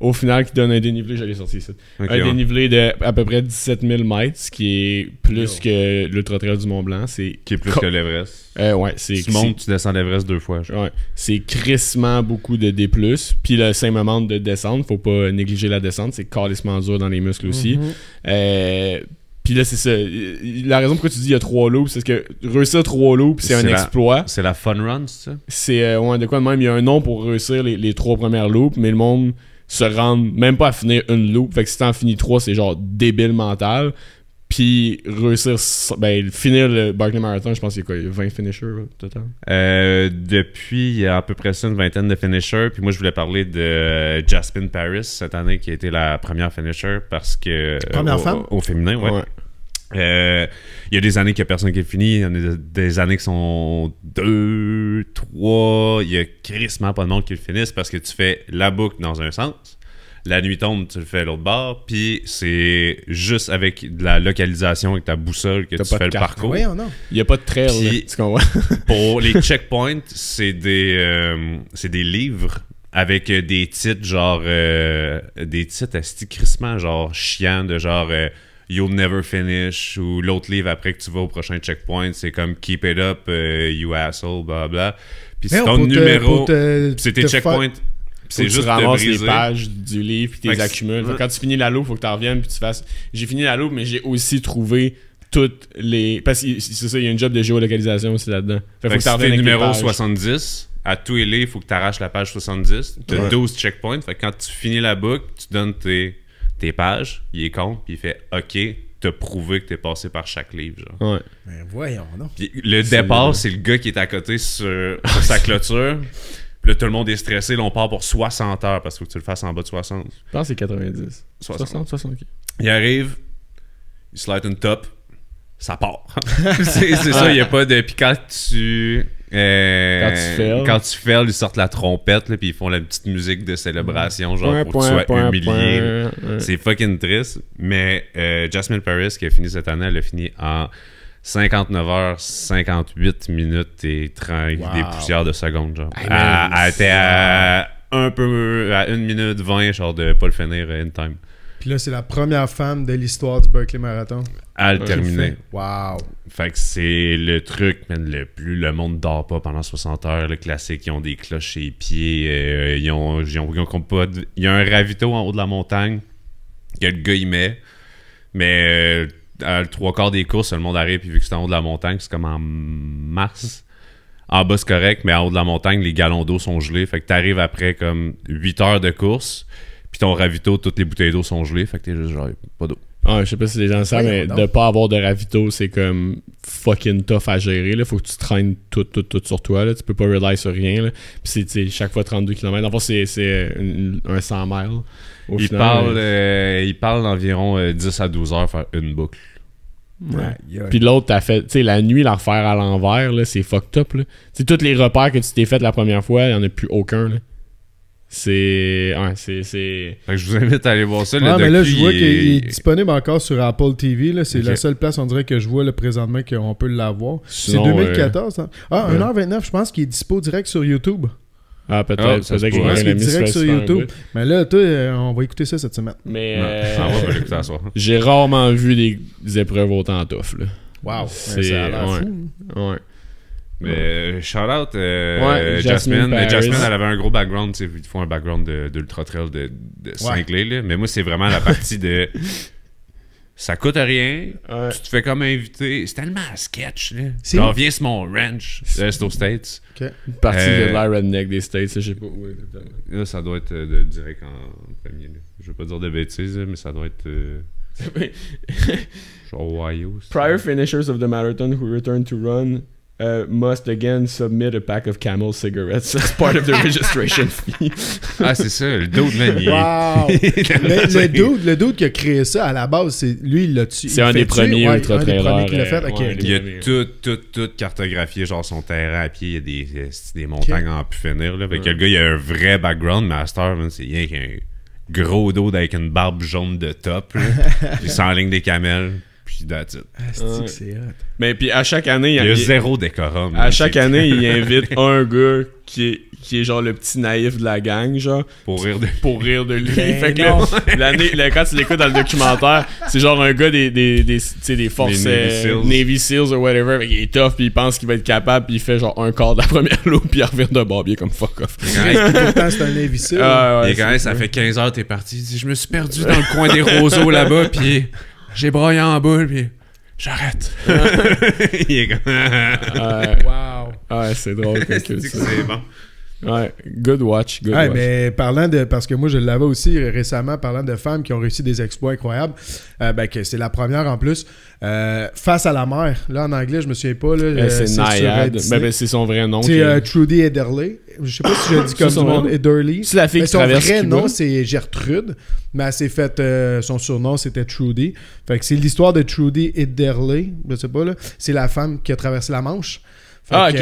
Au final, qui donne un dénivelé, j'allais sortir ici. Okay, un dénivelé de à peu près 17 000 mètres, ce qui est plus que l'Ultra Trail du Mont-Blanc. Qui est plus que l'Everest. Ouais, tu montes, tu descends l'Everest 2 fois. Ouais, c'est crissement beaucoup de D+. Puis le 5 moments de descente, faut pas négliger la descente. C'est calissement dur dans les muscles aussi. Puis là, c'est ça. La raison pourquoi tu dis qu'il y a 3 loops, c'est que réussir 3 loops, c'est un exploit. C'est la fun run, c'est ça? C'est, de quoi de même, il y a un nom pour réussir les 3 premières loops, mais le monde se rend même pas à finir une loop. Fait que si t'en finis 3, c'est genre débile mental. Puis réussir, finir le Barkley Marathon, je pense qu'il y a quoi, 20 finishers au total? Depuis, il y a à peu près ça, une vingtaine de finishers. Puis moi, je voulais parler de Jasmine Paris cette année, qui a été la première finisher parce que... Première femme? Au féminin, ouais. Il y a des années qu'il n'y a personne qui a fini. Il y en a des années qui sont 2, 3. Il y a crissement pas de monde qui le finisse parce que tu fais la boucle dans un sens. La nuit tombe, tu le fais à l'autre bord. Puis c'est juste avec de la localisation, avec ta boussole que tu fais le parcours. Oui, non. Il n'y a pas de trail. Puis, pour les checkpoints, c'est des livres avec des titres genre... des titres crissement genre chiants de genre... You'll never finish, ou l'autre livre après que tu vas au prochain checkpoint, c'est comme Keep it up, you asshole, blablabla. Puis c'est ton numéro, c'est tes checkpoints. C'est juste tu ramasses les pages du livre puis tu les accumules. Quand tu finis la loupe, il faut que tu reviennes puis tu fasses. J'ai fini la loupe, mais j'ai aussi trouvé toutes les. Parce que c'est ça, il y a une job de géolocalisation aussi là-dedans. Fait que si t'es numéro 70, à tous les livres, il faut que tu arraches la page 70. Tu as 12 checkpoints. Fait que quand tu finis la boucle, tu donnes tes pages, il est compte, puis il fait OK, t'as prouvé que t'es passé par chaque livre. Genre. Ouais. Ben voyons, non. Puis le départ, c'est le gars qui est à côté sur sa clôture. Puis là, tout le monde est stressé. Là, on part pour 60 heures parce qu'il faut que tu le fasses en bas de 60. Je pense que c'est 90. 60, ok. Il arrive, il slide une top, ça part. c'est ça, il n'y a pas de. Puis quand tu fails, ils sortent la trompette, là, puis ils font la petite musique de célébration, genre pour que tu sois humilié. C'est fucking triste. Mais Jasmine Paris, qui a fini cette année, elle a fini en 59 heures, 58 minutes et 30 des poussières de secondes. Genre. Elle était à 1 minute 20, genre de pas le finir in time. Puis là, c'est la première femme de l'histoire du Barkley Marathon. À le terminer. Wow. Fait que c'est le truc, man, le monde dort pas pendant 60 heures, le classique, ils ont des cloches chez les pieds, il y a un ravito en haut de la montagne que le gars il met, mais à le 3/4 des courses, le monde arrive, puis vu que c'est en haut de la montagne, c'est comme en mars. En bas, c'est correct, mais en haut de la montagne, les galons d'eau sont gelés. Fait que t'arrives après comme 8 heures de course, puis ton ravito, toutes les bouteilles d'eau sont gelées. Fait que t'es juste genre, pas d'eau. Je sais pas si les gens le savent, mais de pas avoir de ravito, c'est comme fucking tough à gérer. Là. Faut que tu traînes tout sur toi. Là. Tu peux pas rely sur rien. Là. Puis c'est chaque fois 32 km. En fait, c'est un 100 miles. Il parle d'environ 10 à 12 heures faire une boucle. Ouais. Puis l'autre, t'as fait, tu sais, la nuit, la refaire à l'envers, là, c'est fucked up. Tu tous les repères que tu t'es fait la première fois, il n'y en a plus aucun. Là. C'est. Fait que je vous invite à aller voir ça. Mais là, je vois qu'il est disponible encore sur Apple TV. Là. C'est la seule place, on dirait, que je vois là, présentement qu'on peut l'avoir. C'est 2014. Hein? 1h29, je pense qu'il est dispo direct sur YouTube. Ah, peut-être. Je pense qu'il est direct sur YouTube. Mais là, toi, on va écouter ça cette semaine. Mais on va l'écouter à soir. J'ai rarement vu des épreuves autant tough. Là. Wow. Ça a l'air fou. Ouais. Mais shout-out Jasmine. Jasmine, elle avait un gros background. Ils font un background d'Ultra Trail de cinglé. Là. Mais moi, c'est vraiment la partie de... Ça coûte rien. Tu te fais comme inviter. C'est tellement un sketch. Là. Genre, viens sur mon ranch. C'est aux States. Okay. Une partie de l'air redneck des States. Je sais pas où exactement. Là, ça doit être direct en premier. Là. Je veux pas dire de bêtises, mais ça doit être... genre Ohio. Prior finishers of the marathon who returned to run must again submit a pack of Camel cigarettes as part of the registration fee. Ah, c'est ça, le dude, man. Wow! le dude qui a créé ça, à la base, c'est lui, il l'a tué. C'est un des premiers ultra-trailers. Il a tout cartographié, genre son terrain à pied. Il y a des montagnes à en pu finir. Là. Fait que le gars, il a un vrai background, master, c'est rien qu'un gros dude avec une barbe jaune de top. Il s'enligne des camels. Puis that's it. C'est hot. Mais puis à chaque année, il y a zéro décorum. À chaque année, il invite un gars qui est genre le petit naïf de la gang, genre. Pour rire de lui. Fait que là, quand tu l'écoutes dans le documentaire, c'est genre un gars des forces Navy Seals ou whatever. Il est tough, puis il pense qu'il va être capable, puis il fait genre un quart de la première l'eau, puis il revient de barbier comme fuck off. Pourtant, c'est un Navy Seal. Et quand même, ça fait 15 heures, t'es parti. Je me suis perdu dans le coin des roseaux là-bas, puis j'ai broyé en boule, puis j'arrête. Il est comme... wow. Ouais, c'est drôle. C'est bon. Ouais, good watch. Mais parlant de... Parce que moi, je l'avais aussi récemment, parlant de femmes qui ont réussi des exploits incroyables, que c'est la première en plus. Face à la mer. Là, en anglais, je me souviens pas. Là, c'est Naiad. C'est son vrai nom. C'est Trudy Ederle. Je sais pas si je le dis comme du monde. Ederle. C'est la fille qui traverse Cuba. Son vrai nom, c'est Gertrude. Mais elle s'est fait... son surnom, c'était Trudy. Fait que c'est l'histoire de Trudy Ederle. Je sais pas, là. C'est la femme qui a traversé la Manche. Ok.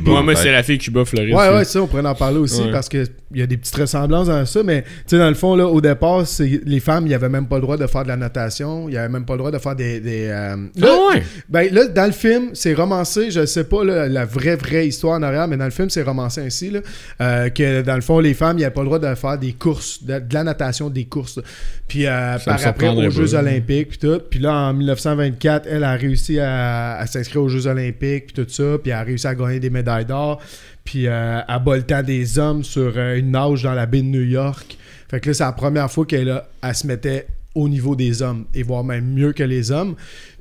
Moi, c'est la fille Cuba-Floride. Ouais, ça, on pourrait en parler aussi parce qu'il y a des petites ressemblances dans ça. Mais, tu sais, dans le fond, là, au départ, les femmes, ils n'avaient même pas le droit de faire de la natation. Ils n'avaient même pas le droit de faire des là, dans le film, c'est romancé. Je sais pas là, la vraie histoire en arrière, mais dans le film, c'est romancé ainsi. Là, que dans le fond, les femmes, ils n'avaient pas le droit de faire des courses, de la natation, des courses. Puis, par après, aux Jeux Olympiques, puis tout. Puis là, en 1924, elle a réussi à s'inscrire aux Jeux Olympiques, puis tout ça. Puis elle a réussi à gagner des médailles d'or. Puis elle bat le temps des hommes sur une nage dans la baie de New York. Fait que là, c'est la première fois qu'elle se mettait au niveau des hommes, et voire même mieux que les hommes.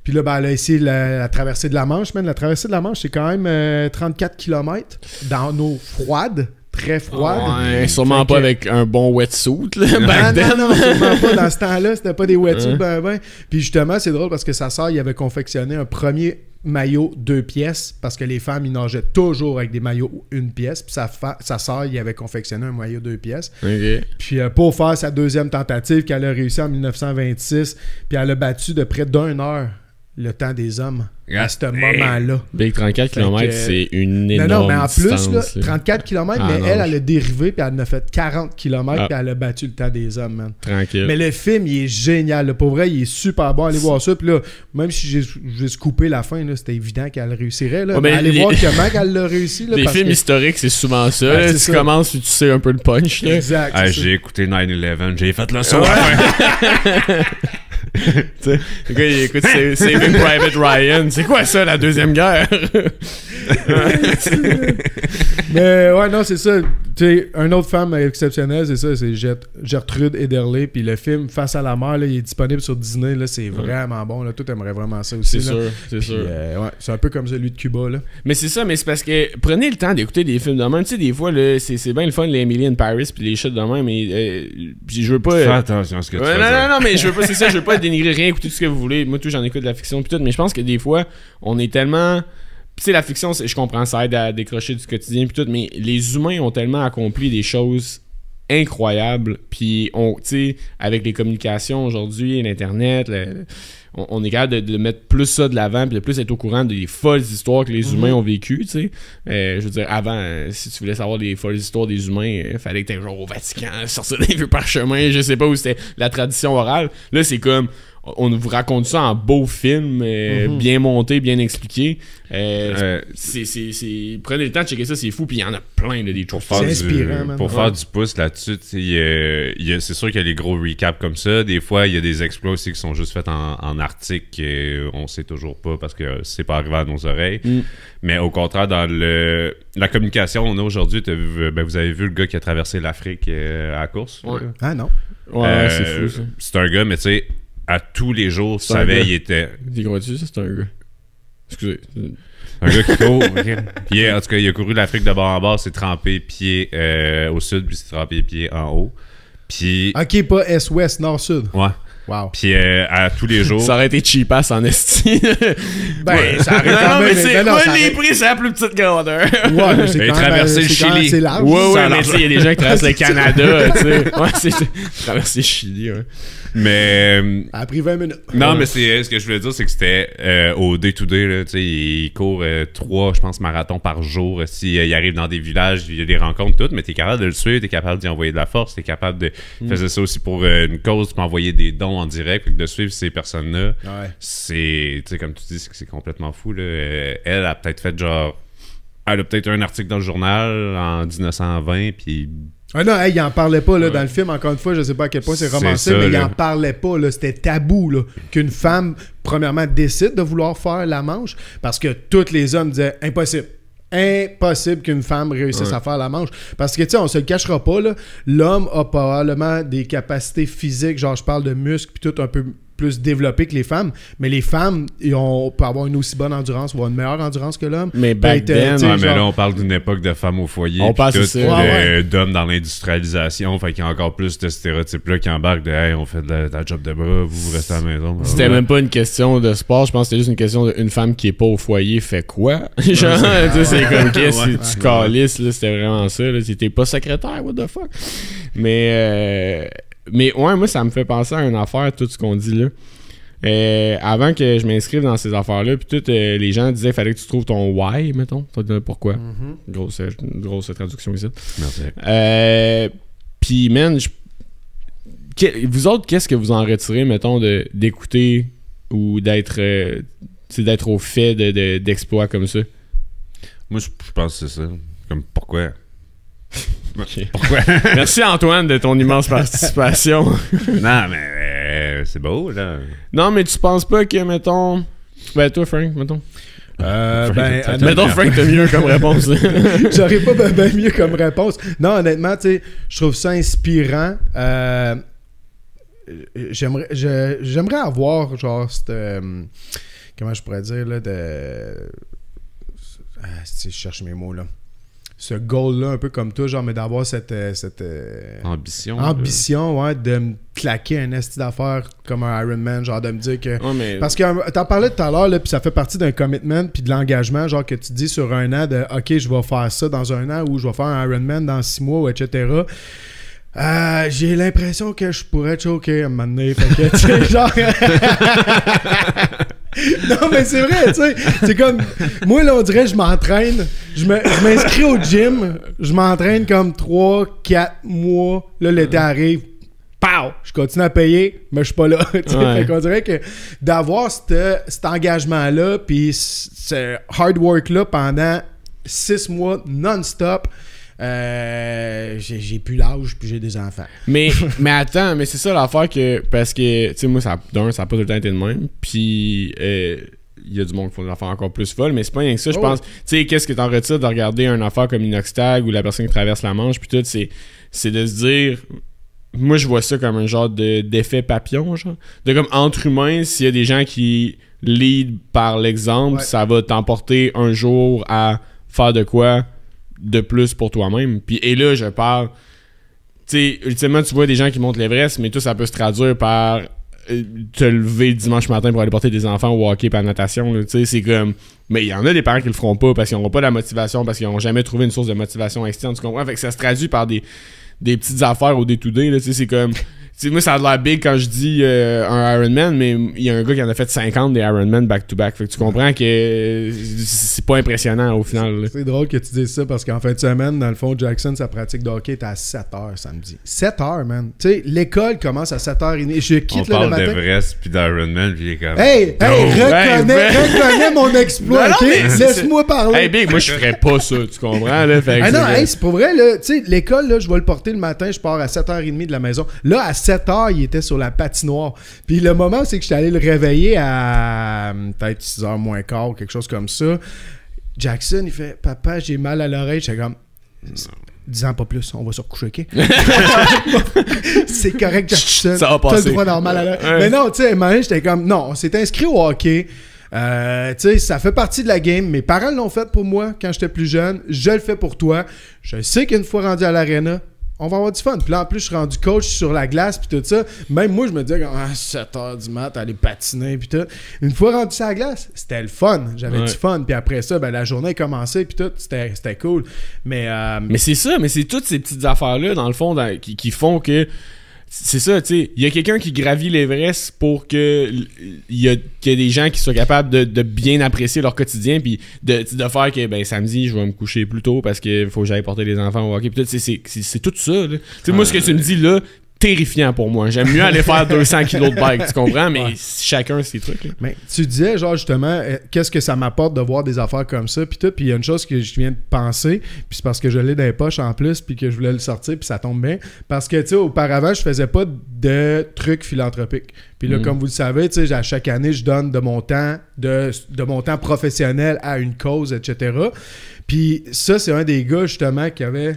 Puis là, elle a essayé la traversée de la Manche. La traversée de la Manche, c'est quand même 34 km dans l'eau froide. Très froide. Ouais, sûrement pas avec un bon wetsuit, là, non, sûrement pas. Dans ce temps-là, c'était pas des wetsuits, Puis justement, c'est drôle parce que sa sœur, il avait confectionné un premier maillot 2 pièces parce que les femmes, ils nageaient toujours avec des maillots 1 pièce. Puis sa sœur, il avait confectionné un maillot 2 pièces. Okay. Puis pour faire sa deuxième tentative qu'elle a réussi en 1926, puis elle a battu de près d'1 heure le temps des hommes à ce moment-là. Big 34 km, c'est une énorme mais en plus, distance, là, 34 km, mais elle a dérivé, puis elle en a fait 40 km, puis elle a battu le temps des hommes, man. Tranquille. Mais le film, il est génial. Là. Pour vrai, il est super bon. Allez voir ça. Puis là, même si j'ai scoupé la fin, là, c'était évident qu'elle réussirait. Là. Mais allez voir comment elle l'a réussi. Là, les films historiques, c'est souvent ça. Tu commences, puis tu sais un peu le punch. Là. Exact. J'ai écouté 9/11, j'ai fait le saut. Le gars, il écoute Saving Private Ryan. C'est quoi ça, la Deuxième Guerre? Mais ouais, non, c'est ça. Tu sais, une autre femme exceptionnelle, c'est ça, c'est Gertrude Ederle. Puis le film Face à la mer, là, il est disponible sur Disney. Là, c'est vraiment bon. Là. Toi, t'aimerais vraiment ça aussi. C'est sûr. Ouais, c'est un peu comme celui de Cuba. Là. Mais c'est ça, mais c'est parce que prenez le temps d'écouter des films de même. Tu sais, des fois, là, c'est bien le fun, les Emily in Paris, puis les shit de même. Mais je veux pas. Fais attention à ce que tu fais. Non, mais je veux pas, c'est ça, je veux pas dénigrer rien, écouter tout ce que vous voulez. Moi, tout, j'en écoute de la fiction, puis tout. Mais je pense que des fois, on est tellement. Tu sais, la fiction, je comprends, ça aide à décrocher du quotidien puis tout, mais les humains ont tellement accompli des choses incroyables, puis tu sais, avec les communications aujourd'hui, l'internet, on est capable de mettre plus ça de l'avant, puis de plus être au courant des folles histoires que les humains ont vécues, tu sais. Je veux dire, avant, si tu voulais savoir des folles histoires des humains, il fallait que t'aies genre au Vatican, sortir des vieux parchemins, je sais pas où c'était la tradition orale. Là, c'est comme on vous raconte ça en beau film, bien monté, bien expliqué. Prenez le temps de checker ça, c'est fou. Puis il y en a plein de des trucs. C'est inspirant, pour faire du pouce là-dessus, c'est sûr qu'il y a les gros recaps comme ça. Des fois, il y a des exploits aussi qui sont juste faits en article et on sait toujours pas parce que c'est pas arrivé à nos oreilles. Mais au contraire, dans la communication on a aujourd'hui, vous avez vu le gars qui a traversé l'Afrique à la course? Ouais. Ah non? Ouais, c'est fou ça. C'est un gars, mais tu sais, à tous les jours, tu savais, il était... Dis crois-tu, ça, c'est un gars. Excusez. Un gars qui court. Okay. Puis, en tout cas, il a couru l'Afrique de bord en bord, s'est trempé pied au sud, puis s'est trempé pied en haut. Puis... Ok, pas est-ouest, nord-sud. Ouais. Wow. Puis à tous les jours... Ça aurait été cheapass en esti. Ça aurait quand même... les prix, c'est la plus petite grandeur. Ouais, mais c'est quand traverser le Chili. C'est large. Ouais, mais tu sais, il y a des gens qui traversent le Canada, tu sais. Ouais, c'est traverser le Chili, ouais. Mais... Ça a pris 20 minutes. Non, mais ce que je voulais dire, c'est que c'était au day-to-day, là, tu sais, il court 3, je pense, marathons par jour. S'il arrive dans des villages, il y a des rencontres, toutes, mais t'es capable de le suivre, t'es capable d'y envoyer de la force, t'es capable de... faisait ça aussi pour une cause, tu peux envoyer des dons en direct, puis de suivre ces personnes-là. Ouais. C'est, tu sais, comme tu dis, c'est complètement fou, là. Elle a peut-être fait genre... Elle a peut-être un article dans le journal en 1920, puis... Ah non, il en parlait pas là, dans le film, encore une fois, je sais pas à quel point c'est romancé, mais il en parlait pas, là, c'était tabou là, qu'une femme, premièrement, décide de vouloir faire la manche, parce que tous les hommes disaient « impossible ». Impossible qu'une femme réussisse à faire la manche. Parce que, tu sais, on se le cachera pas, là, l'homme a probablement des capacités physiques, genre je parle de muscles, puis tout un peu plus développées que les femmes, mais les femmes, peuvent avoir une aussi bonne endurance, voire une meilleure endurance que l'homme. Mais back then... mais là, on parle d'une époque de femmes au foyer, on passe d'hommes dans l'industrialisation, fait qu'il y a encore plus de stéréotypes-là qui embarquent de « Hey, on fait de la job de bras, vous restez à la maison. » C'était même pas une question de sport, je pense que c'était juste une question d'une femme qui est pas au foyer fait quoi? Genre, tu sais, c'est comme qu'est-ce que tu calisses, là, c'était vraiment ça, là, t'es pas secrétaire, what the fuck? Mais ouais, moi, ça me fait penser à une affaire, tout ce qu'on dit là. Avant que je m'inscrive dans ces affaires-là, puis tout, les gens disaient qu'il fallait que tu trouves ton why, mettons. Pourquoi? Grosse traduction ici. Merci. Puis, man, vous autres, qu'est-ce que vous en retirez, mettons, d'écouter ou d'être au fait d'exploits comme ça? Moi, je pense que c'est ça. Comme, pourquoi? Okay. Pourquoi? Merci Antoine de ton immense participation. Non, mais c'est beau, là. Non, mais tu penses pas que, mettons... Ben, toi, Frank, mettons. Mettons, Frank, t'as mieux comme réponse. J'aurais pas bien mieux comme réponse. Non, honnêtement, tu sais, je trouve ça inspirant. J'aimerais avoir, genre, cette... comment je pourrais dire, là, je cherche mes mots, là. Ce goal-là, un peu comme toi, genre, mais d'avoir cette ambition, ouais, de me claquer un esti d'affaires comme un Ironman, genre de me dire que... Ouais, mais... Parce que t'en parlais tout à l'heure, là, puis ça fait partie d'un commitment, puis de l'engagement, genre que tu dis sur un an de « Ok, je vais faire ça dans un an » ou « Je vais faire un Ironman dans 6 mois » etc. J'ai l'impression que je pourrais choquer à un moment donné. Fait que, tu sais, genre... Non, mais c'est vrai, tu sais. C'est comme... Moi, là, on dirait je m'entraîne. Je m'inscris au gym. Je m'entraîne comme 3-4 mois. Là, l'été arrive. Pow! Je continue à payer, mais je suis pas là. Ouais. Fait qu'on dirait que d'avoir cet engagement-là puis ce hard work-là pendant 6 mois non-stop... j'ai plus l'âge puis j'ai des enfants. Mais attends, mais c'est ça l'affaire que... Parce que, tu sais, moi, ça a pas tout le temps été de même. Puis, il y a du monde qui font des affaires encore plus folles, mais c'est pas rien que ça, je pense. Tu sais, qu'est-ce que t'en retires de regarder une affaire comme Inoxtag ou la personne qui traverse la Manche, puis tout, c'est de se dire... Moi, je vois ça comme un genre d'effet papillon, genre. De comme entre humains, s'il y a des gens qui lead par l'exemple, ça va t'emporter un jour à faire de quoi de plus pour toi-même. Et là, je parle... Tu sais, ultimement, tu vois des gens qui montent l'Everest, mais tout ça peut se traduire par te lever le dimanche matin pour aller porter des enfants au hockey et à la natation. Tu sais, c'est comme... Mais il y en a des parents qui le feront pas parce qu'ils n'auront pas la motivation, parce qu'ils n'ont jamais trouvé une source de motivation externe, tu comprends? Fait que ça se traduit par des petites affaires au day-to-day, là, tu sais, c'est comme... moi, ça a l'air big quand je dis un Ironman, mais il y a un gars qui en a fait 50 des Ironman back-to-back. Fait que tu comprends que c'est pas impressionnant au final. Là. C'est drôle que tu dises ça parce qu'en fin de semaine, dans le fond, Jackson, sa pratique de hockey est à 7h samedi. 7h, man. Tu sais, l'école commence à 7h30. Je quitte le matin. On parle d'Everest puis d'Ironman puis il est comme... Hey, reconnais mon exploit, ok? Laisse-moi parler. Hey, big, moi, je ferais pas ça, tu comprends? Là? Fait que non, hey, c'est pour vrai, là. Tu sais, l'école, là, je vais le porter le matin, je pars à 7h30 de la maison. Là, à 7h, il était sur la patinoire. Puis le moment, c'est que j'étais allé le réveiller à peut-être 6h moins quart ou quelque chose comme ça. Jackson, il fait « Papa, j'ai mal à l'oreille. » J'étais comme « 10 ans, pas plus, on va se recoucher, ok? » C'est correct, Jackson. Ça va passer. T'as le droit d'avoir mal à l'oreille. Mais non, tu sais, maintenant, j'étais comme « Non, on s'est inscrit au hockey. » tu sais, ça fait partie de la game. Mes parents l'ont fait pour moi quand j'étais plus jeune. Je le fais pour toi. Je sais qu'une fois rendu à l'aréna, on va avoir du fun. Puis là, en plus, je suis rendu coach sur la glace, puis tout ça. Même moi, je me disais, 7h du mat, aller patiner, puis tout. Une fois rendu sur la glace, c'était le fun. J'avais du fun. Puis après ça, la journée a commencé, puis tout, c'était cool. Mais c'est ça, mais c'est toutes ces petites affaires-là, dans le fond, qui font que... C'est ça, tu sais. Il y a quelqu'un qui gravit l'Everest pour qu'il y ait des gens qui soient capables de bien apprécier leur quotidien, puis de faire que, samedi, je vais me coucher plus tôt parce qu'il faut que j'aille porter les enfants au hockey. Puis c'est tout ça, là. Tu sais, moi, ce que tu me dis, là, terrifiant pour moi. J'aime mieux aller faire 200 kilos de bike, tu comprends? Mais chacun ses trucs. Là. Mais tu disais, genre, justement, qu'est-ce que ça m'apporte de voir des affaires comme ça, puis tout. Puis il y a une chose que je viens de penser, puis c'est parce que je l'ai dans les poches en plus, puis que je voulais le sortir, puis ça tombe bien. Parce que, tu sais, auparavant, je faisais pas de trucs philanthropiques. Puis là, comme vous le savez, tu sais, à chaque année, je donne de mon temps, de mon temps professionnel à une cause, etc. Puis ça, c'est un des gars, justement, qui avait...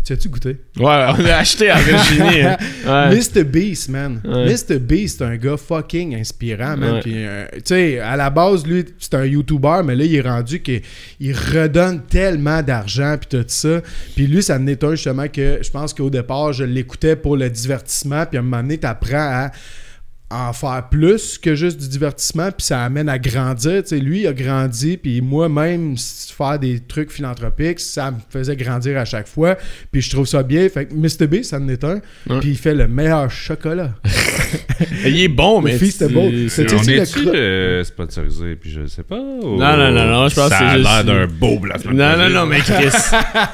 Tu as-tu goûté? Ouais, on l'a acheté à Virginie. Hein. Ouais. Mr. Beast, man. Ouais. Mr. Beast, c'est un gars fucking inspirant, man. Puis, tu sais, à la base, lui, c'est un YouTuber, mais là, il est rendu qu'il redonne tellement d'argent, puis tout ça. Puis lui, ça en est un, justement, que je pense qu'au départ, je l'écoutais pour le divertissement, puis à un moment donné, t'apprends à en faire plus que juste du divertissement, puis ça amène à grandir. Tu sais, lui, il a grandi, puis moi-même, faire des trucs philanthropiques, ça me faisait grandir à chaque fois, puis je trouve ça bien. Fait que Mr. B, ça en est un, puis il fait le meilleur chocolat. Il est bon, mais... C'était beau. C'est sponsorisé, puis je sais pas. Ou... Non, je pense que c'est juste... Ça a l'air d'un beau placement. Non, mais Chris,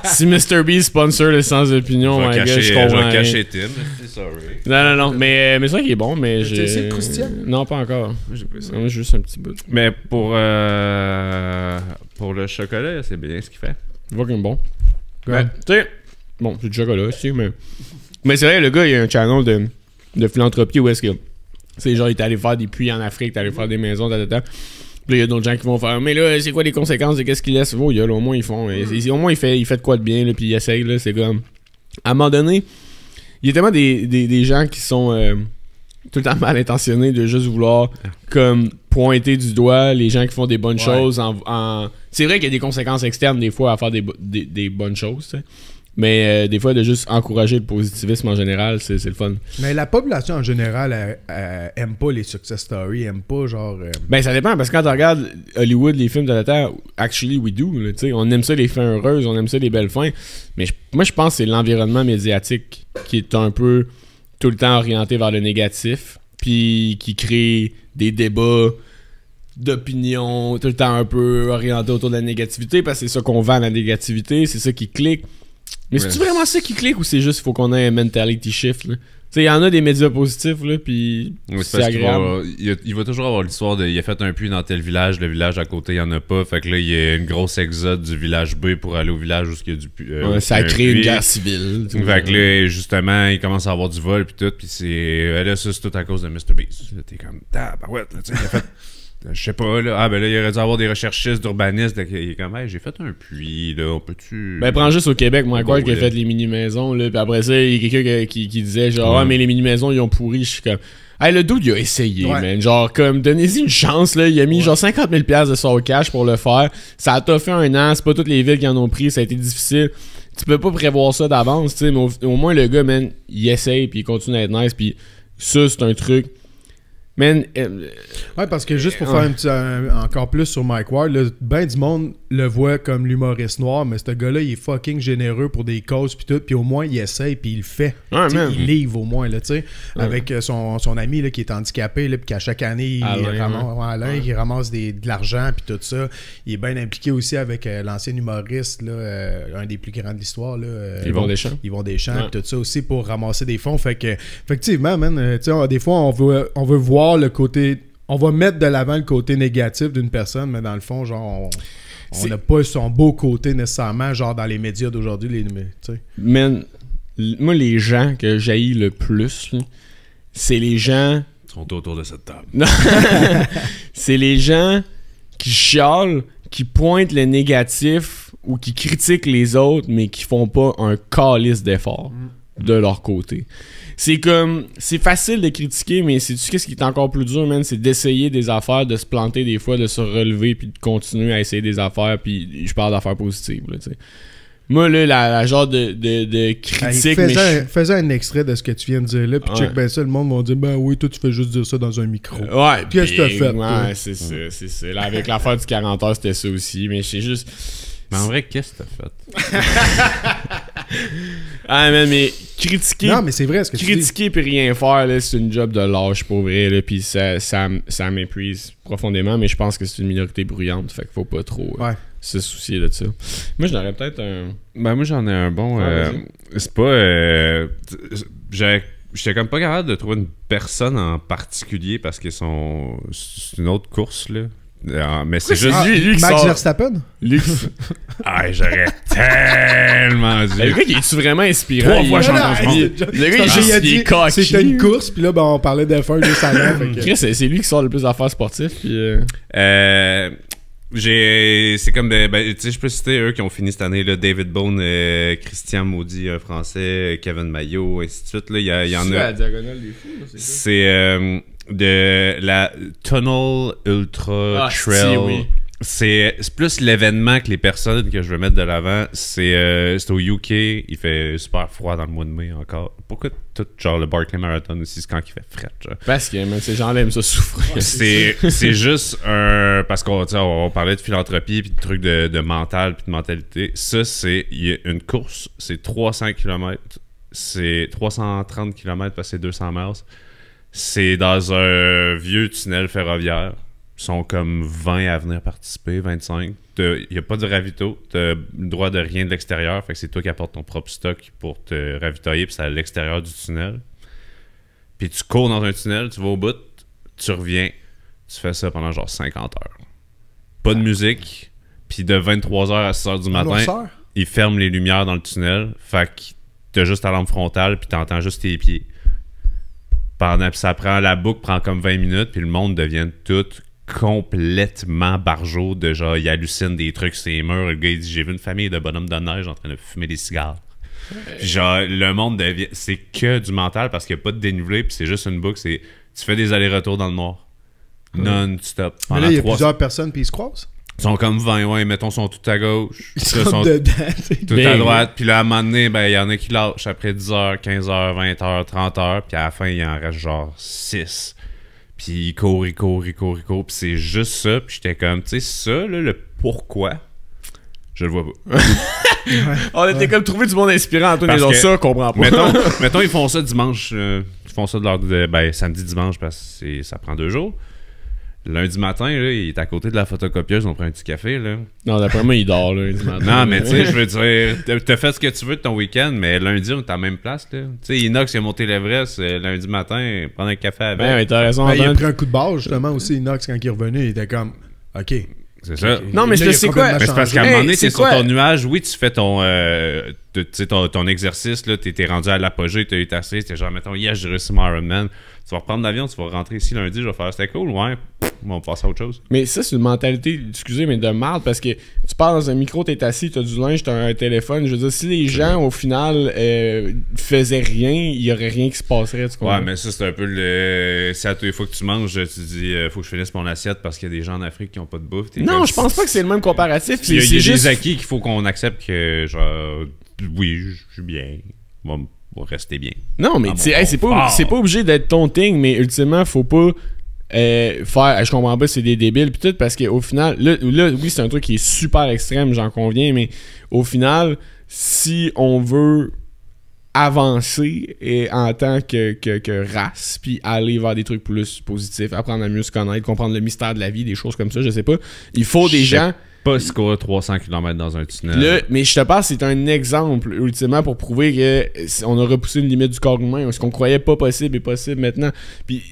si Mr. B sponsor le Sans Opinion, je comprends. Je vais cacher Tim, sorry. Non, mais c'est vrai qu'il est bon, mais j'ai... C'est croustillant? Non, pas encore. J'ai pas ça. Juste un petit bout. Mais pour le chocolat, c'est bien ce qu'il fait. Il va comme bon. Ouais. Tu sais, bon, c'est du chocolat aussi, mais c'est vrai, le gars, il a un channel de philanthropie où est-ce que c'est genre, il est allé faire des puits en Afrique, il est allé faire des maisons, Puis là, il y a d'autres gens qui vont faire, mais là, c'est quoi les conséquences de qu'est-ce qu'il laisse? Oh, au moins, ils font. Au moins, il fait de quoi de bien, là, puis il essaye, là. C'est comme. À un moment donné, il y a tellement des gens qui sont. Tout le temps mal intentionnés de juste vouloir comme pointer du doigt les gens qui font des bonnes choses c'est vrai qu'il y a des conséquences externes des fois à faire des bonnes choses, tu sais. Mais des fois de juste encourager le positivisme en général, c'est le fun. Mais la population en général elle aime pas les success stories, aime pas genre ça dépend, parce que quand tu regardes Hollywood, les films de la Terre, actually we do, tu sais, on aime ça les fins heureuses, on aime ça les belles fins, mais moi je pense que c'est l'environnement médiatique qui est un peu tout le temps orienté vers le négatif, puis qui crée des débats d'opinion tout le temps un peu orientés autour de la négativité, parce que c'est ça qu'on vend, la négativité, c'est ça qui clique. Mais c'est-tu vraiment ça qui clique, ou c'est juste qu'il faut qu'on ait un mentality shift, là? Tu sais, il y en a des médias positifs, là, puis c'est agréable. Il va toujours avoir l'histoire de... Il a fait un puits dans tel village, le village à côté, il n'y en a pas. Fait que là, il y a une grosse exode du village B pour aller au village où il y a du puits. Ça crée une guerre civile. Fait que là, justement, il commence à avoir du vol, puis tout, puis c'est... Là, ça, c'est tout à cause de Mr. Beast. Là, t'es comme... Tabarouette, là, tu sais, il a fait... Je sais pas, là. Là, il aurait dû avoir des recherchistes, d'urbanistes. Il est comme, j'ai fait un puits, là. On peut-tu. Prends juste au Québec, Mike Ward qui a fait les mini-maisons, là. Puis après ça, il y a quelqu'un qui disait, genre, mais les mini-maisons, ils ont pourri. Je suis comme, le dude, il a essayé, man. Genre, comme, donnez-y une chance, là. Il a mis genre 50 000$ de son cash pour le faire. Ça a fait un an. C'est pas toutes les villes qui en ont pris. Ça a été difficile. Tu peux pas prévoir ça d'avance, tu sais. Mais au moins, le gars, man, il essaye, puis il continue à être nice. Puis ça, c'est un truc. Man, parce que juste pour faire encore plus sur Mike Ward, ben du monde le voit comme l'humoriste noir, mais ce gars-là, il est fucking généreux pour des causes puis tout, puis au moins il essaye puis il le fait. Il livre au moins, là, tu sais, avec son ami là, qui est handicapé, puis qu'à chaque année il ramasse de l'argent puis tout ça. Il est bien impliqué aussi avec l'ancien humoriste, là, un des plus grands de l'histoire, là, Yvon Deschamps. Yvon Deschamps, puis tout ça aussi pour ramasser des fonds. Fait que effectivement, man, tu sais, des fois on veut voir le côté, on va mettre de l'avant le côté négatif d'une personne, mais dans le fond, genre, on n'a pas son beau côté nécessairement, genre dans les médias d'aujourd'hui. Man, moi, les gens que j'haïs le plus, là, c'est les gens... Ils sont autour de cette table. C'est les gens qui chialent, qui pointent le négatif ou qui critiquent les autres, mais qui font pas un calice d'effort de leur côté. C'est comme, c'est facile de critiquer, mais c'est-tu qu'est-ce qui est encore plus dur, man? C'est d'essayer des affaires, de se planter des fois, de se relever, puis de continuer à essayer des affaires, puis je parle d'affaires positives, là, tu sais. Moi, là, la genre de critique... Faisais un extrait de ce que tu viens de dire là, puis check ben ça, le monde va dire, ben oui, toi, tu fais juste dire ça dans un micro. Ouais, qu'est-ce que t'as fait? Ouais, c'est ça. Là, avec l'affaire du 40 heures, c'était ça aussi, mais c'est juste... Mais en vrai, qu'est-ce que t'as fait? Ah, mais critiquer... Non, mais c'est vrai, ce que critiquer puis rien faire, là, c'est une job de lâche, pour vrai, là, puis ça m'épuise profondément, mais je pense que c'est une minorité bruyante, fait qu'il faut pas trop... se soucier de ça. Moi, j'en aurais peut-être un... Ben, moi, j'en ai un bon... c'est pas... J'étais comme pas capable de trouver une personne en particulier parce que c'est une autre course, là. Mais c'est juste lui qui Max sort... Verstappen? J'aurais tellement dit. Le gars, il est-tu vraiment inspirant? 3 fois champion du monde. Le gars, il dit cocky. C'était une course, puis là, ben, on parlait d'F1 juste avant. C'est lui qui sort le plus d'affaires sportives. Puis c'est comme tu sais, je peux citer eux qui ont fini cette année là, David Bone, Christian Maudit, un français, Kevin Maillot, ainsi de suite là, il y en a. C'est la diagonale des fous, là, c'est de la Tunnel Ultra Trail. Oui. C'est plus l'événement que les personnes que je veux mettre de l'avant. C'est au UK, il fait super froid dans le mois de mai encore. Pourquoi tout genre le Barclay Marathon aussi, c'est quand il fait fret, genre. Parce que même ces gens-là aiment ça souffrir. C'est juste un... Parce qu'on parlait de philanthropie puis de trucs de mental puis de mentalité. Ça, il y a une course, c'est 300 km. C'est 330 km parce que c'est 200 miles. C'est dans un vieux tunnel ferroviaire. Ils sont comme 20 à venir participer, 25. Il n'y a pas de ravito. Tu as le droit de rien de l'extérieur. Fait que c'est toi qui apportes ton propre stock pour te ravitailler. Puis c'est à l'extérieur du tunnel. Puis tu cours dans un tunnel, tu vas au bout, tu reviens. Tu fais ça pendant genre 50 heures. Pas de musique. Puis de 23h à 6h du matin, ils ferment les lumières dans le tunnel. Fait que t'as juste ta lampe frontale puis t'entends juste tes pieds. La boucle prend comme 20 minutes, puis le monde devient tout complètement barjot de genre, il hallucine des trucs sur les murs. Le gars, il dit, j'ai vu une famille de bonhommes de neige en train de fumer des cigares. Puis genre, le monde devient... C'est que du mental parce qu'il n'y a pas de dénivelé, puis c'est juste une boucle. Tu fais des allers-retours dans le noir. Non-stop. Mais là, il y a plusieurs personnes, puis ils se croisent. Ils sont comme 20, ouais, mettons, sont tout à gauche. Ils sont dedans. Tout à droite. Puis là, à un moment donné, il y en a qui lâchent après 10h, 15h, 20h, 30h. Puis à la fin, il en reste genre 6. Puis ils courent. Puis c'est juste ça. Puis j'étais comme, tu sais, ça, là, le pourquoi, je le vois pas. On était comme trouvé du monde inspirant, Antoine. Ils ont ça, comprend pas. Mettons, ils font ça dimanche. Ils font ça samedi, dimanche, parce que ça prend 2 jours. Lundi matin, là, il est à côté de la photocopieuse, on prend un petit café, là. Non, d'après moi, il dort, là, lundi matin. Non, mais tu sais, je veux dire, t'as fait ce que tu veux de ton week-end, mais lundi, on est à la même place, là. Tu sais, Inox, il a monté l'Everest lundi matin, prendre un café avec. Ben, t'as raison. Il a pris un coup de barre, justement, aussi, Inox, quand il est revenu, il était comme, OK. C'est ça. Non, mais c'est quoi? Mais c'est parce qu'à un moment donné, t'es sur ton nuage, oui, tu fais ton exercice, là, t'es rendu à l'apogée, t'as eu assez, t'es genre, mettons, j'ai réussi mon Ironman. Tu vas reprendre l'avion, tu vas rentrer ici lundi, je vais faire c'était cool, ouais, on va passer à autre chose. Mais ça, c'est une mentalité, excusez, mais de merde, parce que tu pars dans un micro, t'es assis, t'as du linge, t'as un téléphone. Je veux dire, si les gens, au final, faisaient rien, il y aurait rien qui se passerait, tu comprends? Ouais, mais ça, c'est un peu le... Si à tous les fois que tu manges, tu dis, faut que je finisse mon assiette parce qu'il y a des gens en Afrique qui ont pas de bouffe. Non, je pense pas que c'est le même comparatif. Il y a des acquis qu'il faut qu'on accepte que, genre, oui, je suis bien, bon, va rester bien. Non, mais c'est pas obligé d'être ton thing, mais ultimement, faut pas faire je comprends pas, c'est des débiles pis tout, parce qu'au final, là oui, c'est un truc qui est super extrême, j'en conviens, mais au final, si on veut avancer en tant que race, puis aller vers des trucs plus positifs, apprendre à mieux se connaître, comprendre le mystère de la vie, des choses comme ça, je sais pas, il faut des gens... Pas se courir 300 km dans un tunnel. Là, mais je te parle, c'est un exemple, ultimement, pour prouver qu'on a repoussé une limite du corps humain. Ce qu'on croyait pas possible est possible maintenant. Puis,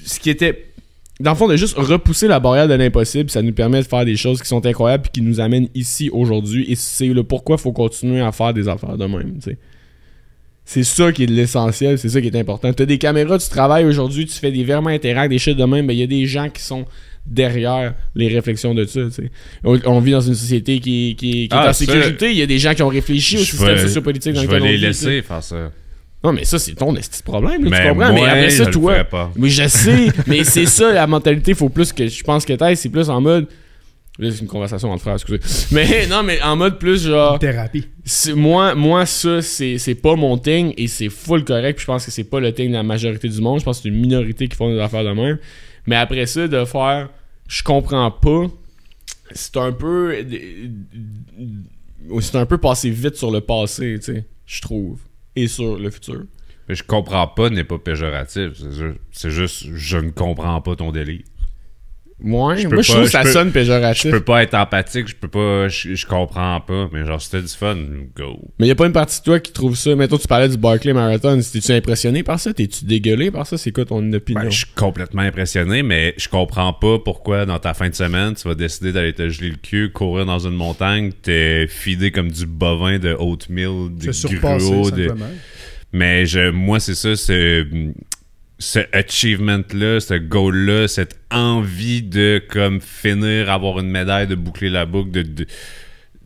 ce qui était... Dans le fond, de juste repousser la barrière de l'impossible, ça nous permet de faire des choses qui sont incroyables et qui nous amènent ici, aujourd'hui. Et c'est le pourquoi il faut continuer à faire des affaires de même, tu sais. C'est ça qui est l'essentiel, c'est ça qui est important. Tu as des caméras, tu travailles aujourd'hui, tu fais des virements interacts, des shit de même, mais il y a des gens qui sont derrière les réflexions de ça, tu sais. On vit dans une société qui est en sécurité, il y a des gens qui ont réfléchi au système sociopolitique dans lequel on vit. Je vais les laisser faire ça. Non, mais ça, c'est ton petit problème, là, mais tu comprends? Moi, mais après ça, toi... Pas. Oui, je sais, mais c'est ça, la mentalité, faut plus que... Je pense que c'est plus en mode... Là, c'est une conversation entre frères, excusez. Mais non, mais en mode plus genre. Une thérapie. Moi, ça, c'est pas mon thing et c'est full correct. Puis je pense que c'est pas le thing de la majorité du monde. Je pense que c'est une minorité qui font des affaires de même. Mais après ça, de faire je comprends pas, c'est un peu. C'est un peu passer vite sur le passé, tu sais, je trouve. Et sur le futur. Mais je comprends pas n'est pas péjoratif. C'est juste je ne comprends pas ton délire. Moi, je trouve que ça sonne péjoratif. Je peux pas être empathique, je comprends pas, mais genre, si t'as du fun, go. Mais y a pas une partie de toi qui trouve ça. Mettons, tu parlais du Barclay Marathon. T'es-tu impressionné par ça? T'es-tu dégueulé par ça? C'est quoi ton opinion? Ben, je suis complètement impressionné, mais je comprends pas pourquoi dans ta fin de semaine, tu vas décider d'aller te geler le cul, courir dans une montagne, t'es fidé comme du bovin de oatmeal, du gruau. Mais moi, c'est ça, ce achievement-là, ce goal-là, cette envie de comme finir, avoir une médaille, de boucler la boucle, de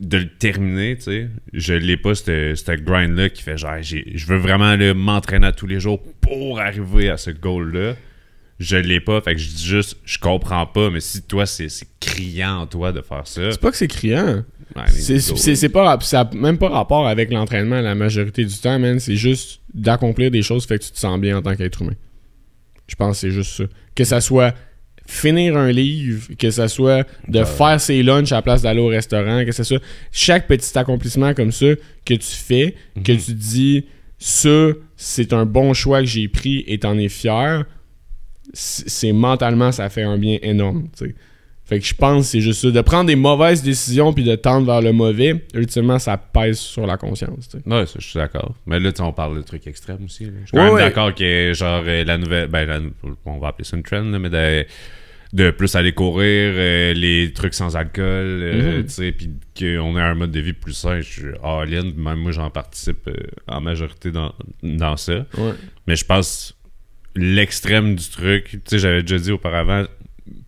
le terminer, tu sais. Je l'ai pas, ce grind-là qui fait genre, je veux vraiment m'entraîner à tous les jours pour arriver à ce goal-là. Je l'ai pas, fait que je dis juste, je comprends pas, mais si toi, c'est criant en toi de faire ça... C'est pas que c'est criant. Ouais, ça a même pas rapport avec l'entraînement la majorité du temps, man. C'est juste d'accomplir des choses fait que tu te sens bien en tant qu'être humain. Je pense que c'est juste ça. Que ça soit finir un livre, que ça soit de faire ses lunchs à la place d'aller au restaurant, que ça soit chaque petit accomplissement comme ça que tu fais, que tu dis ça, c'est un bon choix que j'ai pris et t'en es fier, c'est mentalement, ça fait un bien énorme, tu sais. Fait que je pense que c'est juste ça. De prendre des mauvaises décisions puis de tendre vers le mauvais, ultimement, ça pèse sur la conscience. T'sais. Ouais, ça, je suis d'accord. Mais là, on parle de trucs extrêmes aussi. Là. Je suis quand même d'accord que, genre, la nouvelle... on va appeler ça une trend, là, mais de plus aller courir, les trucs sans alcool, tu sais, puis qu'on ait un mode de vie plus sain. Je suis all-in. Même moi, j'en participe en majorité dans ça. Ouais. Mais je pense l'extrême du truc... Tu sais, j'avais déjà dit auparavant...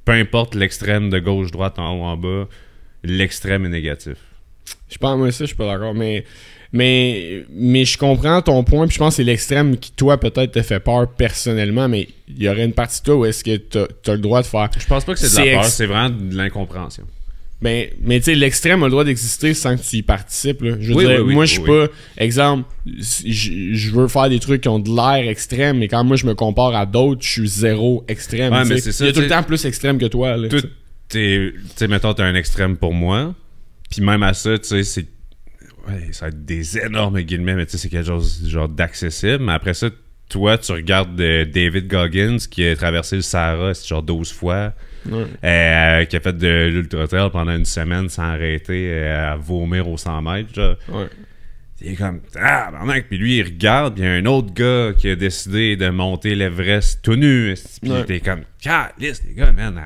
Peu importe l'extrême de gauche, droite, en haut, en bas, l'extrême est négatif. Je pense, moi, ça, je suis pas d'accord, mais je comprends ton point, puis je pense que c'est l'extrême qui, toi, peut-être te fait peur personnellement, mais il y aurait une partie de toi où est-ce que t'as le droit de faire... Je pense pas que c'est de la peur, c'est vraiment de l'incompréhension. Mais tu sais, l'extrême a le droit d'exister sans que tu y participes. Là. Je veux dire, moi, je suis pas... Exemple, je veux faire des trucs qui ont de l'air extrême, mais quand moi, je me compare à d'autres, je suis zéro extrême. Ouais, mais c'est ça, il y a tout le temps plus extrême que toi. Là, tu sais, mettons, t'as un extrême pour moi, puis même à ça, tu sais, c'est... Ouais, ça va être des énormes guillemets, mais tu sais, c'est quelque chose genre d'accessible. Mais après ça, toi, tu regardes David Goggins qui a traversé le Sahara, c'est genre 12 fois. Ouais. Qui a fait de l'ultra-trail pendant une semaine sans arrêter à vomir aux 100 mètres. Genre. Ouais. Il est comme puis lui il regarde, puis il y a un autre gars qui a décidé de monter l'Everest tout nu. Puis t'es comme calisse les gars, man,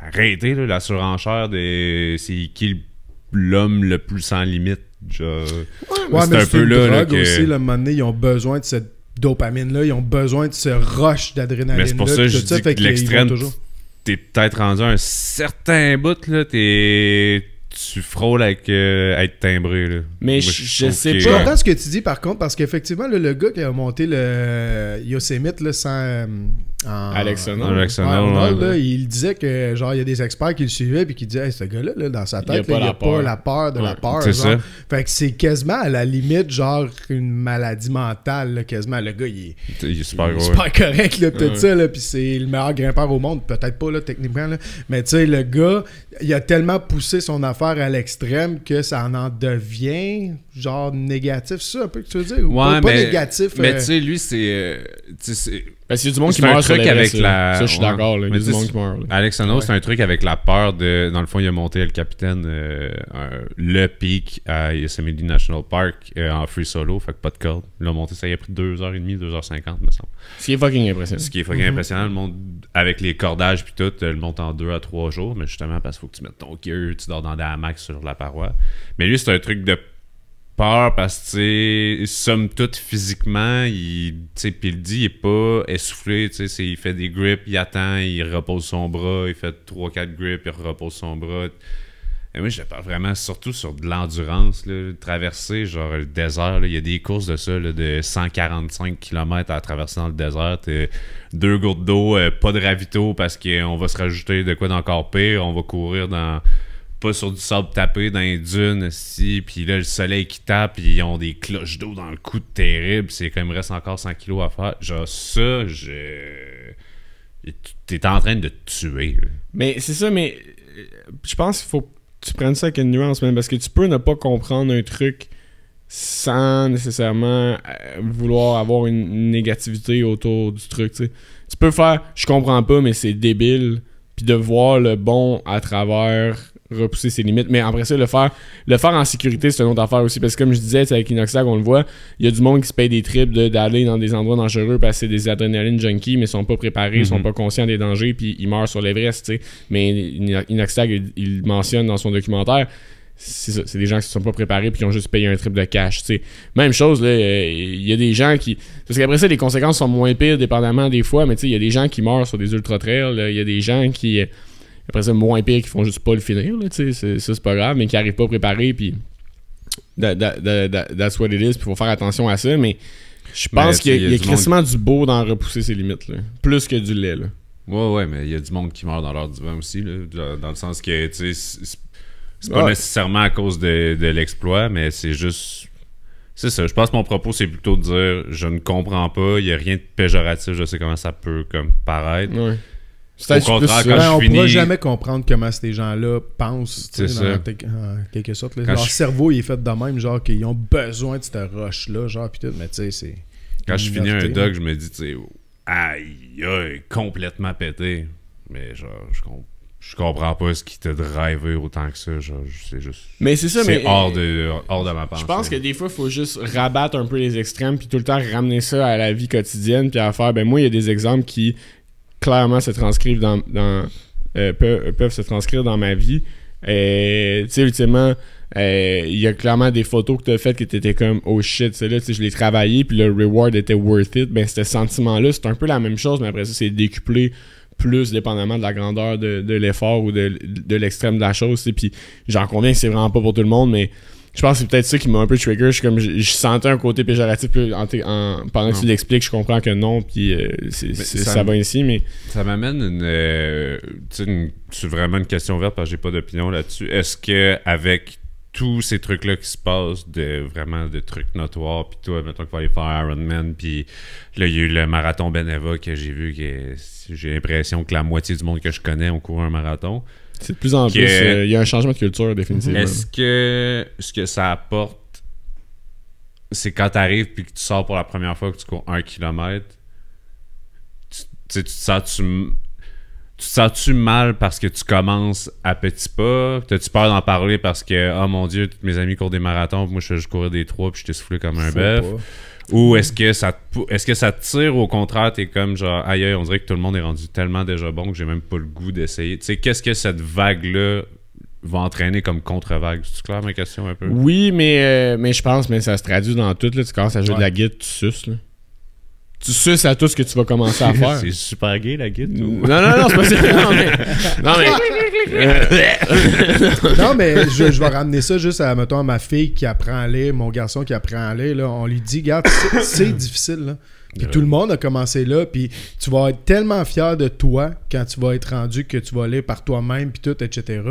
arrêtez là, la surenchère de c'est qui l'homme le plus sans limite. Genre. Ouais, mais c'est un peu là que... aussi, là, à un moment donné, ils ont besoin de cette dopamine-là, ils ont besoin de ce rush d'adrénaline. Mais c'est pour ça que je dis que l'extrême, t'es peut-être rendu à un certain bout, là, tu frôles avec être timbré. Là. Mais moi, je sais pas. Je comprends ce que tu dis, par contre, parce qu'effectivement, le gars qui a monté le Yosemite là, sans... Alex Honnold, il disait que genre il y a des experts qui le suivaient puis qui disaient hey, ce gars-là là, dans sa tête il n'y a pas la peur de la peur c'est genre. Ça. Fait que c'est quasiment à la limite genre une maladie mentale là, quasiment le gars il est super correct là, tout ça là, puis c'est le meilleur grimpeur au monde peut-être pas là techniquement là, mais tu sais le gars il a tellement poussé son affaire à l'extrême que ça en devient genre négatif, c'est ça un peu que tu veux dire ou pas négatif mais tu sais lui c'est parce qu'il y a du monde qui meurt sur avec la... Ça, je suis d'accord. Il y a du monde qui meurt. Alex Honnold, c'est un truc avec la peur de... Dans le fond, il a monté le capitaine le pic à Yosemite National Park en free solo. Fait que pas de corde. Il l'a monté, ça y a pris 2h30, 2h50, me semble. Ce qui est fucking impressionnant. Ce qui est fucking impressionnant. Le monde, avec les cordages puis tout, le monte en 2 à 3 jours. Mais justement, parce qu'il faut que tu mettes ton gear, tu dors dans des hamacs sur la paroi. Mais lui, c'est un truc de peur parce que, somme toute, physiquement, puis il dit, il est pas essoufflé, il fait des grips, il attend, il repose son bras, il fait 3-4 grips, il repose son bras. Et moi, je parle vraiment surtout sur de l'endurance, là, traverser genre le désert. Il y a des courses de ça, là, de 145 km à traverser dans le désert. 2 gouttes d'eau, pas de ravito parce qu'on va se rajouter de quoi d'encore pire. On va courir pas sur du sable tapé dans les dunes, aussi. Puis là, le soleil qui tape, puis ils ont des cloches d'eau dans le coude terrible. C'est comme il me reste encore 100 kilos à faire. Genre ça, t'es en train de te tuer. Là. Mais c'est ça, mais je pense qu'il faut que tu prennes ça avec une nuance, même, parce que tu peux ne pas comprendre un truc sans nécessairement vouloir avoir une négativité autour du truc, tu sais. Tu peux faire « je comprends pas, mais c'est débile », puis de voir le bon à travers repousser ses limites, mais après ça, le faire en sécurité, c'est une autre affaire aussi, parce que comme je disais, avec Inoxtag, on le voit, il y a du monde qui se paye des trips d'aller dans des endroits dangereux parce que c'est des adrénaline junkies, mais ils sont pas préparés, ils sont pas conscients des dangers, puis ils meurent sur l'Everest, tu sais. Mais Inoxtag, il mentionne dans son documentaire, c'est ça, c'est des gens qui se sont pas préparés puis qui ont juste payé un trip de cash, tu sais. Même chose, là, il y a des gens qui... Parce qu'après ça, les conséquences sont moins pires dépendamment des fois, mais tu sais, il y a des gens qui meurent sur des ultra-trails, il y a des gens qui... Après ça, moins pire, qui font juste pas le finir, là, tu sais, ça c'est pas grave, mais qui arrivent pas préparés, puis that's what it is, puis faut faire attention à ça, mais je pense qu'il y a crissement du beau dans repousser ses limites, là, plus que du lait, là. Ouais, mais il y a du monde qui meurt dans leur divan aussi, là, dans le sens que, tu sais, c'est pas nécessairement à cause de l'exploit, mais c'est juste... C'est ça, je pense que mon propos, c'est plutôt de dire, je ne comprends pas, il y a rien de péjoratif, je sais comment ça peut comme paraître. Ouais. Au contraire, quand on je finis... pourra jamais comprendre comment ces gens-là pensent, en quelque sorte. Là. Leur cerveau, il est fait de même, genre qu'ils ont besoin de cette roche-là, genre, pis tout, mais tu sais, c'est... Quand je finis un doc, je me dis, tu sais, aïe, complètement pété. Mais genre, je comprends pas ce qui t'a drivé autant que ça, genre, c'est juste... Mais c'est ça, mais... hors de ma pensée. Je pense que des fois, il faut juste rabattre un peu les extrêmes, puis tout le temps ramener ça à la vie quotidienne, puis à faire, ben moi, il y a des exemples qui... clairement se transcrivent peuvent se transcrire dans ma vie. Tu sais, ultimement, il y a clairement des photos que tu as faites que tu étais comme oh shit, c'est là, tu sais, je l'ai travaillé, puis le reward était worth it. Ben, ce sentiment-là, c'est un peu la même chose, mais après ça, c'est décuplé plus dépendamment de la grandeur de l'effort ou de l'extrême de la chose. Puis j'en conviens que c'est vraiment pas pour tout le monde, mais je pense que c'est peut-être ça qui m'a un peu trigger. Je sentais un côté péjoratif pendant que tu l'expliques, je comprends que non, puis ça va ici, mais... Ça m'amène c'est vraiment une question ouverte parce que j'ai pas d'opinion là-dessus. Est-ce que avec tous ces trucs-là qui se passent, vraiment de trucs notoires, puis toi, mettons qu'il va aller faire Ironman, puis là, il y a eu le marathon Beneva que j'ai vu, j'ai l'impression que la moitié du monde que je connais ont couru un marathon. C'est de plus en plus, il y a un changement de culture, définitivement. Est-ce que ce que ça apporte, c'est quand t'arrives puis que tu sors pour la première fois que tu cours 1 km, tu te sens-tu mal parce que tu commences à petits pas? T'as-tu peur d'en parler parce que, oh mon Dieu, tous mes amis courent des marathons, moi je fais juste courir des 3 puis je t'ai soufflé comme un bœuf? Ou est-ce que ça te tire, au contraire, t'es comme genre aïe, on dirait que tout le monde est rendu tellement déjà bon que j'ai même pas le goût d'essayer. Tu sais, qu'est-ce que cette vague-là va entraîner comme contre-vague? C'est clair ma question un peu? Oui, mais je pense, mais ça se traduit dans tout, là. Tu commences à jouer de la guitare, tu suces, là. Tu suces à tout ce que tu vas commencer à faire. C'est super gay, la guitare. Non, c'est pas ça. Non, mais je vais ramener ça juste à, mettons, ma fille qui apprend à lire, mon garçon qui apprend à lire, là, on lui dit, regarde, c'est difficile, là. Puis tout le monde a commencé là, puis tu vas être tellement fier de toi quand tu vas être rendu que tu vas lire par toi-même, puis tout, etc.,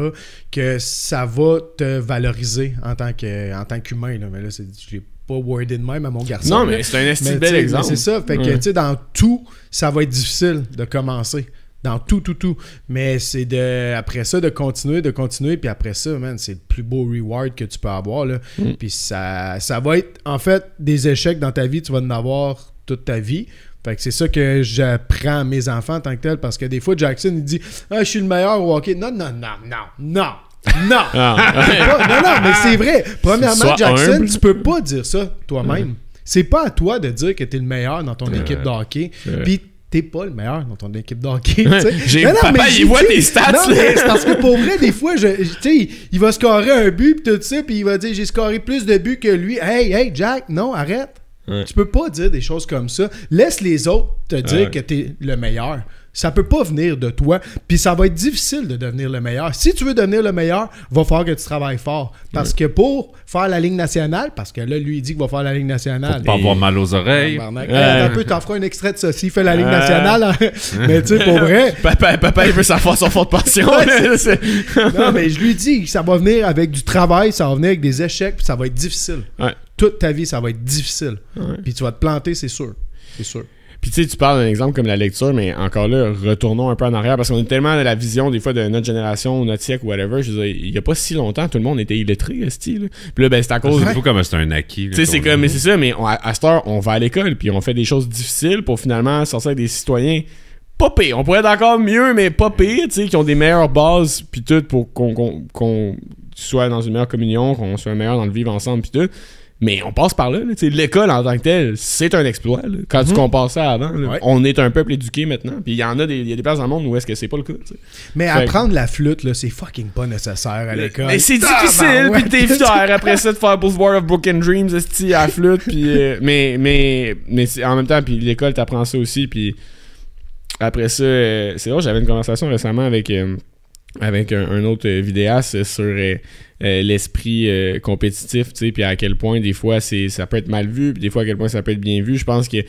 que ça va te valoriser en tant qu'humain, là. Mais là, j'ai pas wordé de même à mon garçon. Non, mais c'est un esti bel exemple. C'est ça, fait que, tu sais, dans tout, ça va être difficile de commencer. Dans tout. Mais c'est après ça de continuer, puis après ça, man, c'est le plus beau reward que tu peux avoir, là. Puis ça va être, en fait, des échecs dans ta vie, tu vas en avoir toute ta vie. Fait que c'est ça que j'apprends à mes enfants en tant que tel, parce que des fois, Jackson, il dit « Ah, je suis le meilleur au hockey. » Non, non, mais c'est vrai. Premièrement, Jackson, tu peux pas dire ça toi-même. C'est pas à toi de dire que t'es le meilleur dans ton équipe de hockey. Puis t'es pas le meilleur dans ton équipe de hockey. Il voit tes stats. Non, mais c'est parce que pour vrai, des fois, il va scorer un but pis tout ça, puis il va dire j'ai scoré plus de buts que lui. Hey, Jack, non, arrête. Ouais. Tu peux pas dire des choses comme ça. Laisse les autres te dire que t'es le meilleur. Ça peut pas venir de toi. Puis ça va être difficile de devenir le meilleur. Si tu veux devenir le meilleur, va falloir que tu travailles fort. Parce que pour faire la Ligue nationale, parce que là, lui, il dit qu'il va faire la Ligue nationale. Pour pas avoir mal aux oreilles. Un peu, t'en feras un extrait de ça. S'il fait la Ligue nationale, hein. Mais tu sais, pour vrai... Papa, il veut savoir son fond de pension. Non, mais je lui dis que ça va venir avec du travail, ça va venir avec des échecs, puis ça va être difficile. Ouais. Toute ta vie, ça va être difficile. Puis tu vas te planter, c'est sûr. C'est sûr. Puis tu sais, tu parles d'un exemple comme la lecture, mais encore là, retournons un peu en arrière, parce qu'on est tellement dans la vision des fois de notre génération, notre siècle, whatever. Je veux dire, il y a pas si longtemps, tout le monde était illettré, style. Puis là, ben c'est à cause... C'est fou comme c'est un acquis. Tu sais, c'est comme, mais c'est ça, mais à cette heure, on va à l'école, puis on fait des choses difficiles pour finalement sortir des citoyens pas pires. On pourrait être encore mieux, mais pas pires, tu sais, qui ont des meilleures bases, puis tout, pour qu'on soit dans une meilleure communion, qu'on soit meilleur dans le vivre ensemble, puis tout. Mais on passe par là. L'école en tant que telle, c'est un exploit. Là. Quand tu compares ça avant, on est un peuple éduqué maintenant. Puis il y en a des places dans le monde où est-ce que c'est pas le cas. T'sais. Mais apprendre la flûte, là, c'est fucking pas nécessaire à l'école. Mais c'est difficile, puis t'es fier après ça de faire Boulevard of Broken Dreams à la flûte. Puis, mais en même temps, puis l'école t'apprend ça aussi. Puis après ça, c'est vrai, j'avais une conversation récemment avec un autre vidéaste sur l'esprit compétitif, tu sais, puis à quel point des fois ça peut être mal vu, puis des fois à quel point ça peut être bien vu. Je pense qu'il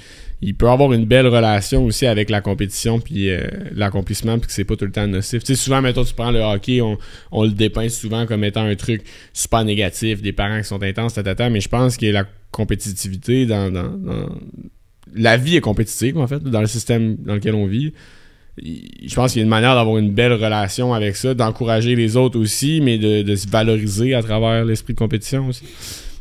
peut avoir une belle relation aussi avec la compétition puis l'accomplissement, puis que c'est pas tout le temps nocif. Tu sais, souvent, mettons, tu prends le hockey, on le dépeint souvent comme étant un truc super négatif, des parents qui sont intenses, mais je pense que la compétitivité dans la vie est compétitive, en fait, dans le système dans lequel on vit. Je pense qu'il y a une manière d'avoir une belle relation avec ça, d'encourager les autres aussi, mais de se valoriser à travers l'esprit de compétition aussi.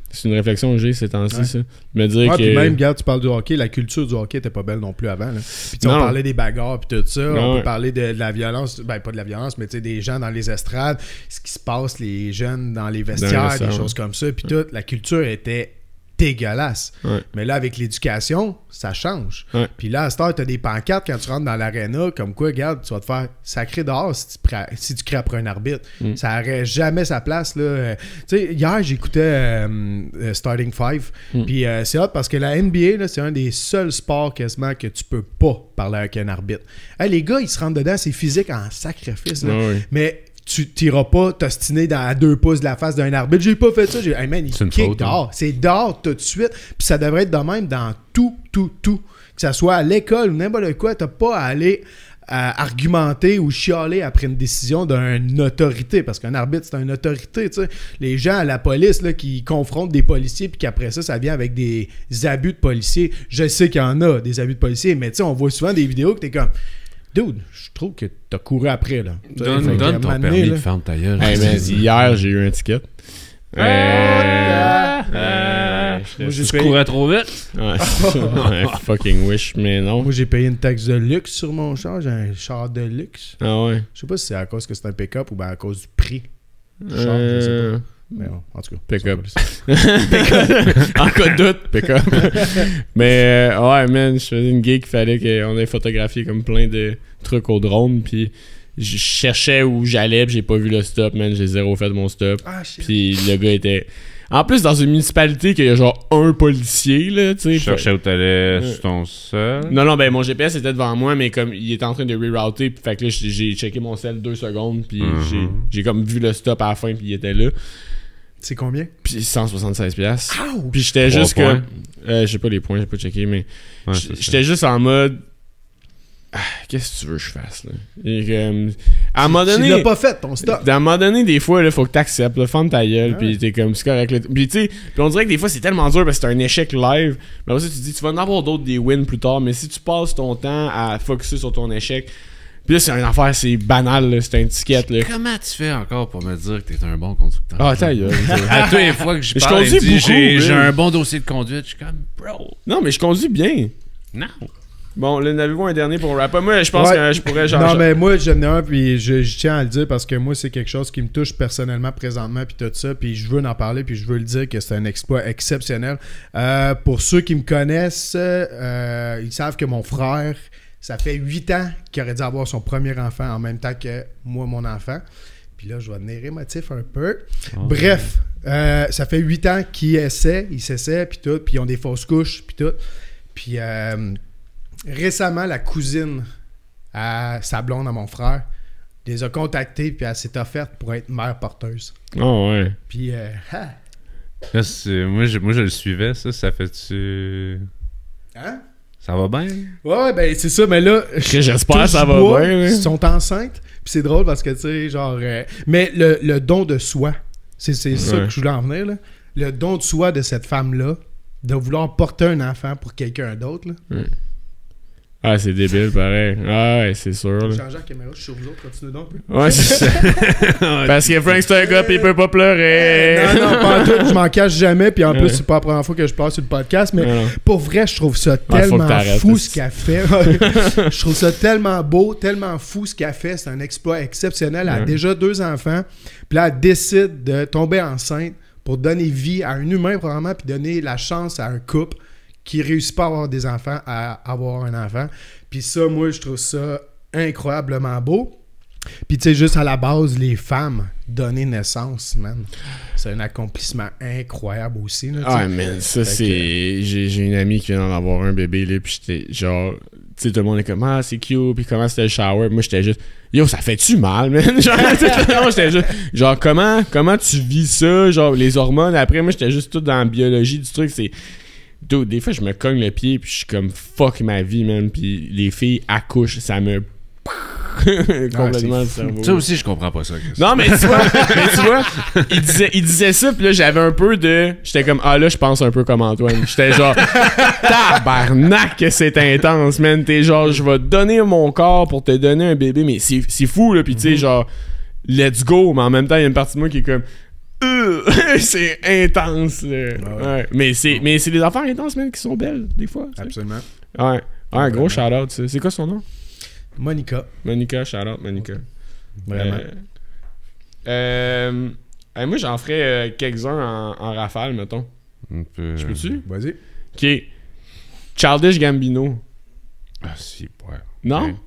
C'est une réflexion que j'ai ces temps-ci, ça. Me dire que... Puis même, regarde, tu parles du hockey, la culture du hockey était pas belle non plus avant. Là. Puis on parlait des bagarres puis tout ça, on peut parler de la violence, ben pas de la violence, mais tu sais, des gens dans les estrades, ce qui se passe, les jeunes dans les vestiaires, des choses comme ça, puis tout, la culture était dégueulasse. Mais là, avec l'éducation, ça change. Puis là, à cette heure, t'as des pancartes quand tu rentres dans l'aréna, comme quoi, regarde, tu vas te faire sacrer dehors si tu cries après un arbitre. Ça n'aurait jamais sa place, là. Tu sais, hier, j'écoutais Starting Five, puis c'est hot parce que la NBA, là, c'est un des seuls sports quasiment que tu peux pas parler avec un arbitre. Hey, les gars, ils se rentrent dedans, c'est physique en sacrifice, là. Mais tu t'iras pas t'ostiner à 2 pouces de la face d'un arbitre. J'ai pas fait ça. Hey man, il kick dehors. C'est dehors tout de suite. Puis ça devrait être de même dans tout. Que ça soit à l'école ou n'importe quoi. T'as pas à aller argumenter ou chialer après une décision d'une autorité. Parce qu'un arbitre, c'est une autorité. T'sais. Les gens à la police là, qui confrontent des policiers puis qu'après ça vient avec des abus de policiers. Je sais qu'il y en a des abus de policiers, mais on voit souvent des vidéos que t'es comme... Dude, je trouve que t'as couru après, là. Donne ton permis de ferme ta gueule. Hey, mais hier, j'ai eu un ticket. Tu courais trop vite? Ouais, fucking wish, mais non. Moi, j'ai payé une taxe de luxe sur mon char. J'ai un char de luxe. Ah ouais? Je sais pas si c'est à cause que c'est un pick-up ou bien à cause du prix du char, je sais pas. Mais bon, en tout cas. Pick-up. En cas de doute, pick-up. Mais ouais, man, je faisais une gig, il fallait qu'on ait photographié comme plein de trucs au drone, puis je cherchais où j'allais, puis j'ai pas vu le stop, man. J'ai zéro fait mon stop. Puis le gars était... En plus, dans une municipalité qu'il y a genre un policier, là, tu sais. Je cherchais où t'allais sur ton seul. Non, ben mon GPS était devant moi, mais comme il était en train de rerouter, fait que là, j'ai checké mon cell 2 secondes, puis j'ai comme vu le stop à la fin, puis il était là. C'est combien? Puis 176$. Puis j'étais juste comme... j'ai pas les points, j'ai pas checké, mais... J'étais juste en mode... qu'est-ce que tu veux que je fasse, là? À un moment donné... Tu l'as pas fait, ton stop. À un moment donné, des fois, il faut que t'acceptes, là, ferme ta gueule, puis t'es comme, c'est correct. Puis tu sais, puis on dirait que des fois, c'est tellement dur parce que c'est un échec live. Mais aussi, tu te dis, tu vas en avoir d'autres des wins plus tard, mais si tu passes ton temps à focuser sur ton échec... Puis là, c'est une affaire, c'est banal, là, c'est un ticket, là. Comment tu fais encore pour me dire que t'es un bon conducteur? Ah, ta gueule. À toutes les fois que je parle, conduis beaucoup, j'ai un bon dossier de conduite, je suis comme, bro. Non, mais je conduis bien. Non. Bon, là, n'avez-vous un dernier pour rapper? Moi, je pense que je pourrais Non, mais moi, j'en ai un, puis je tiens à le dire parce que moi, c'est quelque chose qui me touche personnellement présentement, puis tout ça, puis je veux en parler, puis je veux le dire que c'est un exploit exceptionnel. Pour ceux qui me connaissent, ils savent que mon frère, ça fait 8 ans qu'il aurait dû avoir son premier enfant en même temps que moi, mon enfant. Puis là, je vais devenir émotif un peu. Bref, Ça fait 8 ans qu'ils s'essaient, puis tout, puis ils ont des fausses couches, puis tout. Puis récemment, la cousine à sa blonde, à mon frère, les a contactés, puis elle s'est offerte pour être mère porteuse. Oh ouais. Puis, Là, moi, je le suivais, ça fait-tu... Hein? Ça va bien? Ouais, ben c'est ça, mais là... J'espère que ça va bien. Ils sont enceintes, puis c'est drôle parce que, tu sais, genre... mais le don de soi, c'est ça que je voulais en venir, là. Le don de soi de cette femme-là, de vouloir porter un enfant pour quelqu'un d'autre, là. Ah, c'est débile, pareil. Ah, ouais, c'est sûr. Là. Changer la caméra, je suis sur vous autres, continuez donc. Ouais, c'est ça. Parce que Frank, c'est un gars, pis il peut pas pleurer. Non, pas en tout, je m'en cache jamais, puis en plus, c'est pas la première fois que je pleure sur le podcast, mais pour vrai, je trouve ça tellement fou ce qu'elle fait. Je trouve ça tellement beau, tellement fou ce qu'elle fait. C'est un exploit exceptionnel. Elle a déjà 2 enfants, puis là, elle décide de tomber enceinte pour donner vie à un humain, probablement, puis donner la chance à un couple qui réussit pas à avoir des enfants, à avoir un enfant. Puis ça, moi, je trouve ça incroyablement beau. Puis tu sais, juste à la base, les femmes donner naissance, man, c'est un accomplissement incroyable aussi. Là, ah, man, ça c'est... J'ai une amie qui vient d'en avoir un bébé, là, puis j'étais genre... Tu sais, tout le monde est comme « Ah, c'est cute », puis comment c'était le shower. Moi, j'étais juste... Yo, ça fait-tu mal, man? Genre, j'étais juste... Genre, comment tu vis ça? Genre, les hormones, après, moi, j'étais juste tout dans la biologie du truc, c'est... Dude, des fois, je me cogne le pied puis je suis comme fuck ma vie, man. Puis les filles accouchent, ça me complètement le cerveau. Ça aussi, je comprends pas ça. Non, mais tu vois, il disait ça, puis là, j'avais un peu de... J'étais comme, ah là, je pense un peu comme Antoine. J'étais genre, tabarnak que c'est intense, man. T'es genre, je vais te donner mon corps pour te donner un bébé, mais c'est fou, là. Puis tu sais, genre, let's go, mais en même temps, il y a une partie de moi qui est comme... c'est intense. Ouais. Mais c'est des affaires intenses même qui sont belles des fois. Absolument. Ouais. Un gros shout-out. C'est quoi son nom? Monica. Monica, shout-out Monica. Vraiment. Moi j'en ferais quelques-uns en rafale, mettons. Je peux-tu? Vas-y. Ok. Childish Gambino. Ah si, ouais. Non? Okay.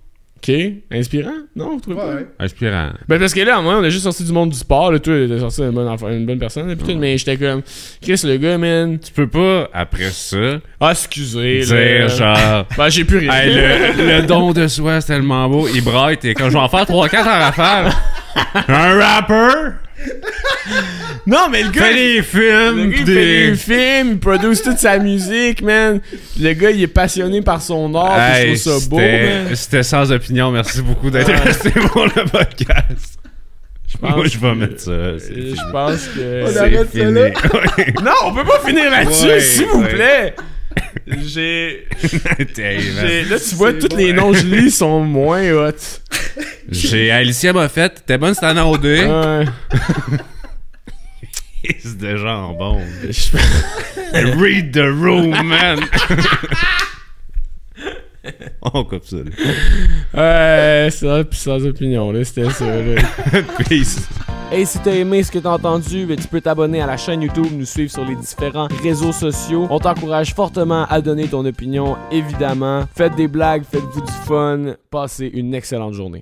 Ok, inspirant? Non, vous trouvez pas? Inspirant. Ben parce que là, moi, on a juste sorti du monde du sport, là, toi, t'es sorti une bonne personne, là, tout, mais j'étais comme, Chris, le gars, man. Tu peux pas, après ça, excusez, dire genre, ben, j'ai plus rien. Hey, le don de soi, c'est tellement beau. Il braille, t'es comme, je vais en faire 3-4 en rafale. Un rapper? Non, mais le gars. Fait des films. Il fait des films, il produit toute sa musique, man. Le gars, il est passionné par son art, pis je trouve ça beau, man. C'était sans opinion, merci beaucoup d'être resté pour le podcast. Moi, je vais mettre ça. Je pense que. On arrête ça là. Non, on peut pas finir là-dessus, s'il vous plaît. Là, tu vois, tous les noms que je lis sont moins hot. J'ai Alicia Moffett. T'es bonne cette année au dé. Ouais. C'est de jambon. Read the room, man. On coupe ça, là. Ça, pis sans opinion, là, c'était ça, là. Peace. Hey, si t'as aimé ce que t'as entendu, tu peux t'abonner à la chaîne YouTube, nous suivre sur les différents réseaux sociaux. On t'encourage fortement à donner ton opinion, évidemment. Faites des blagues, faites-vous du fun. Passez une excellente journée.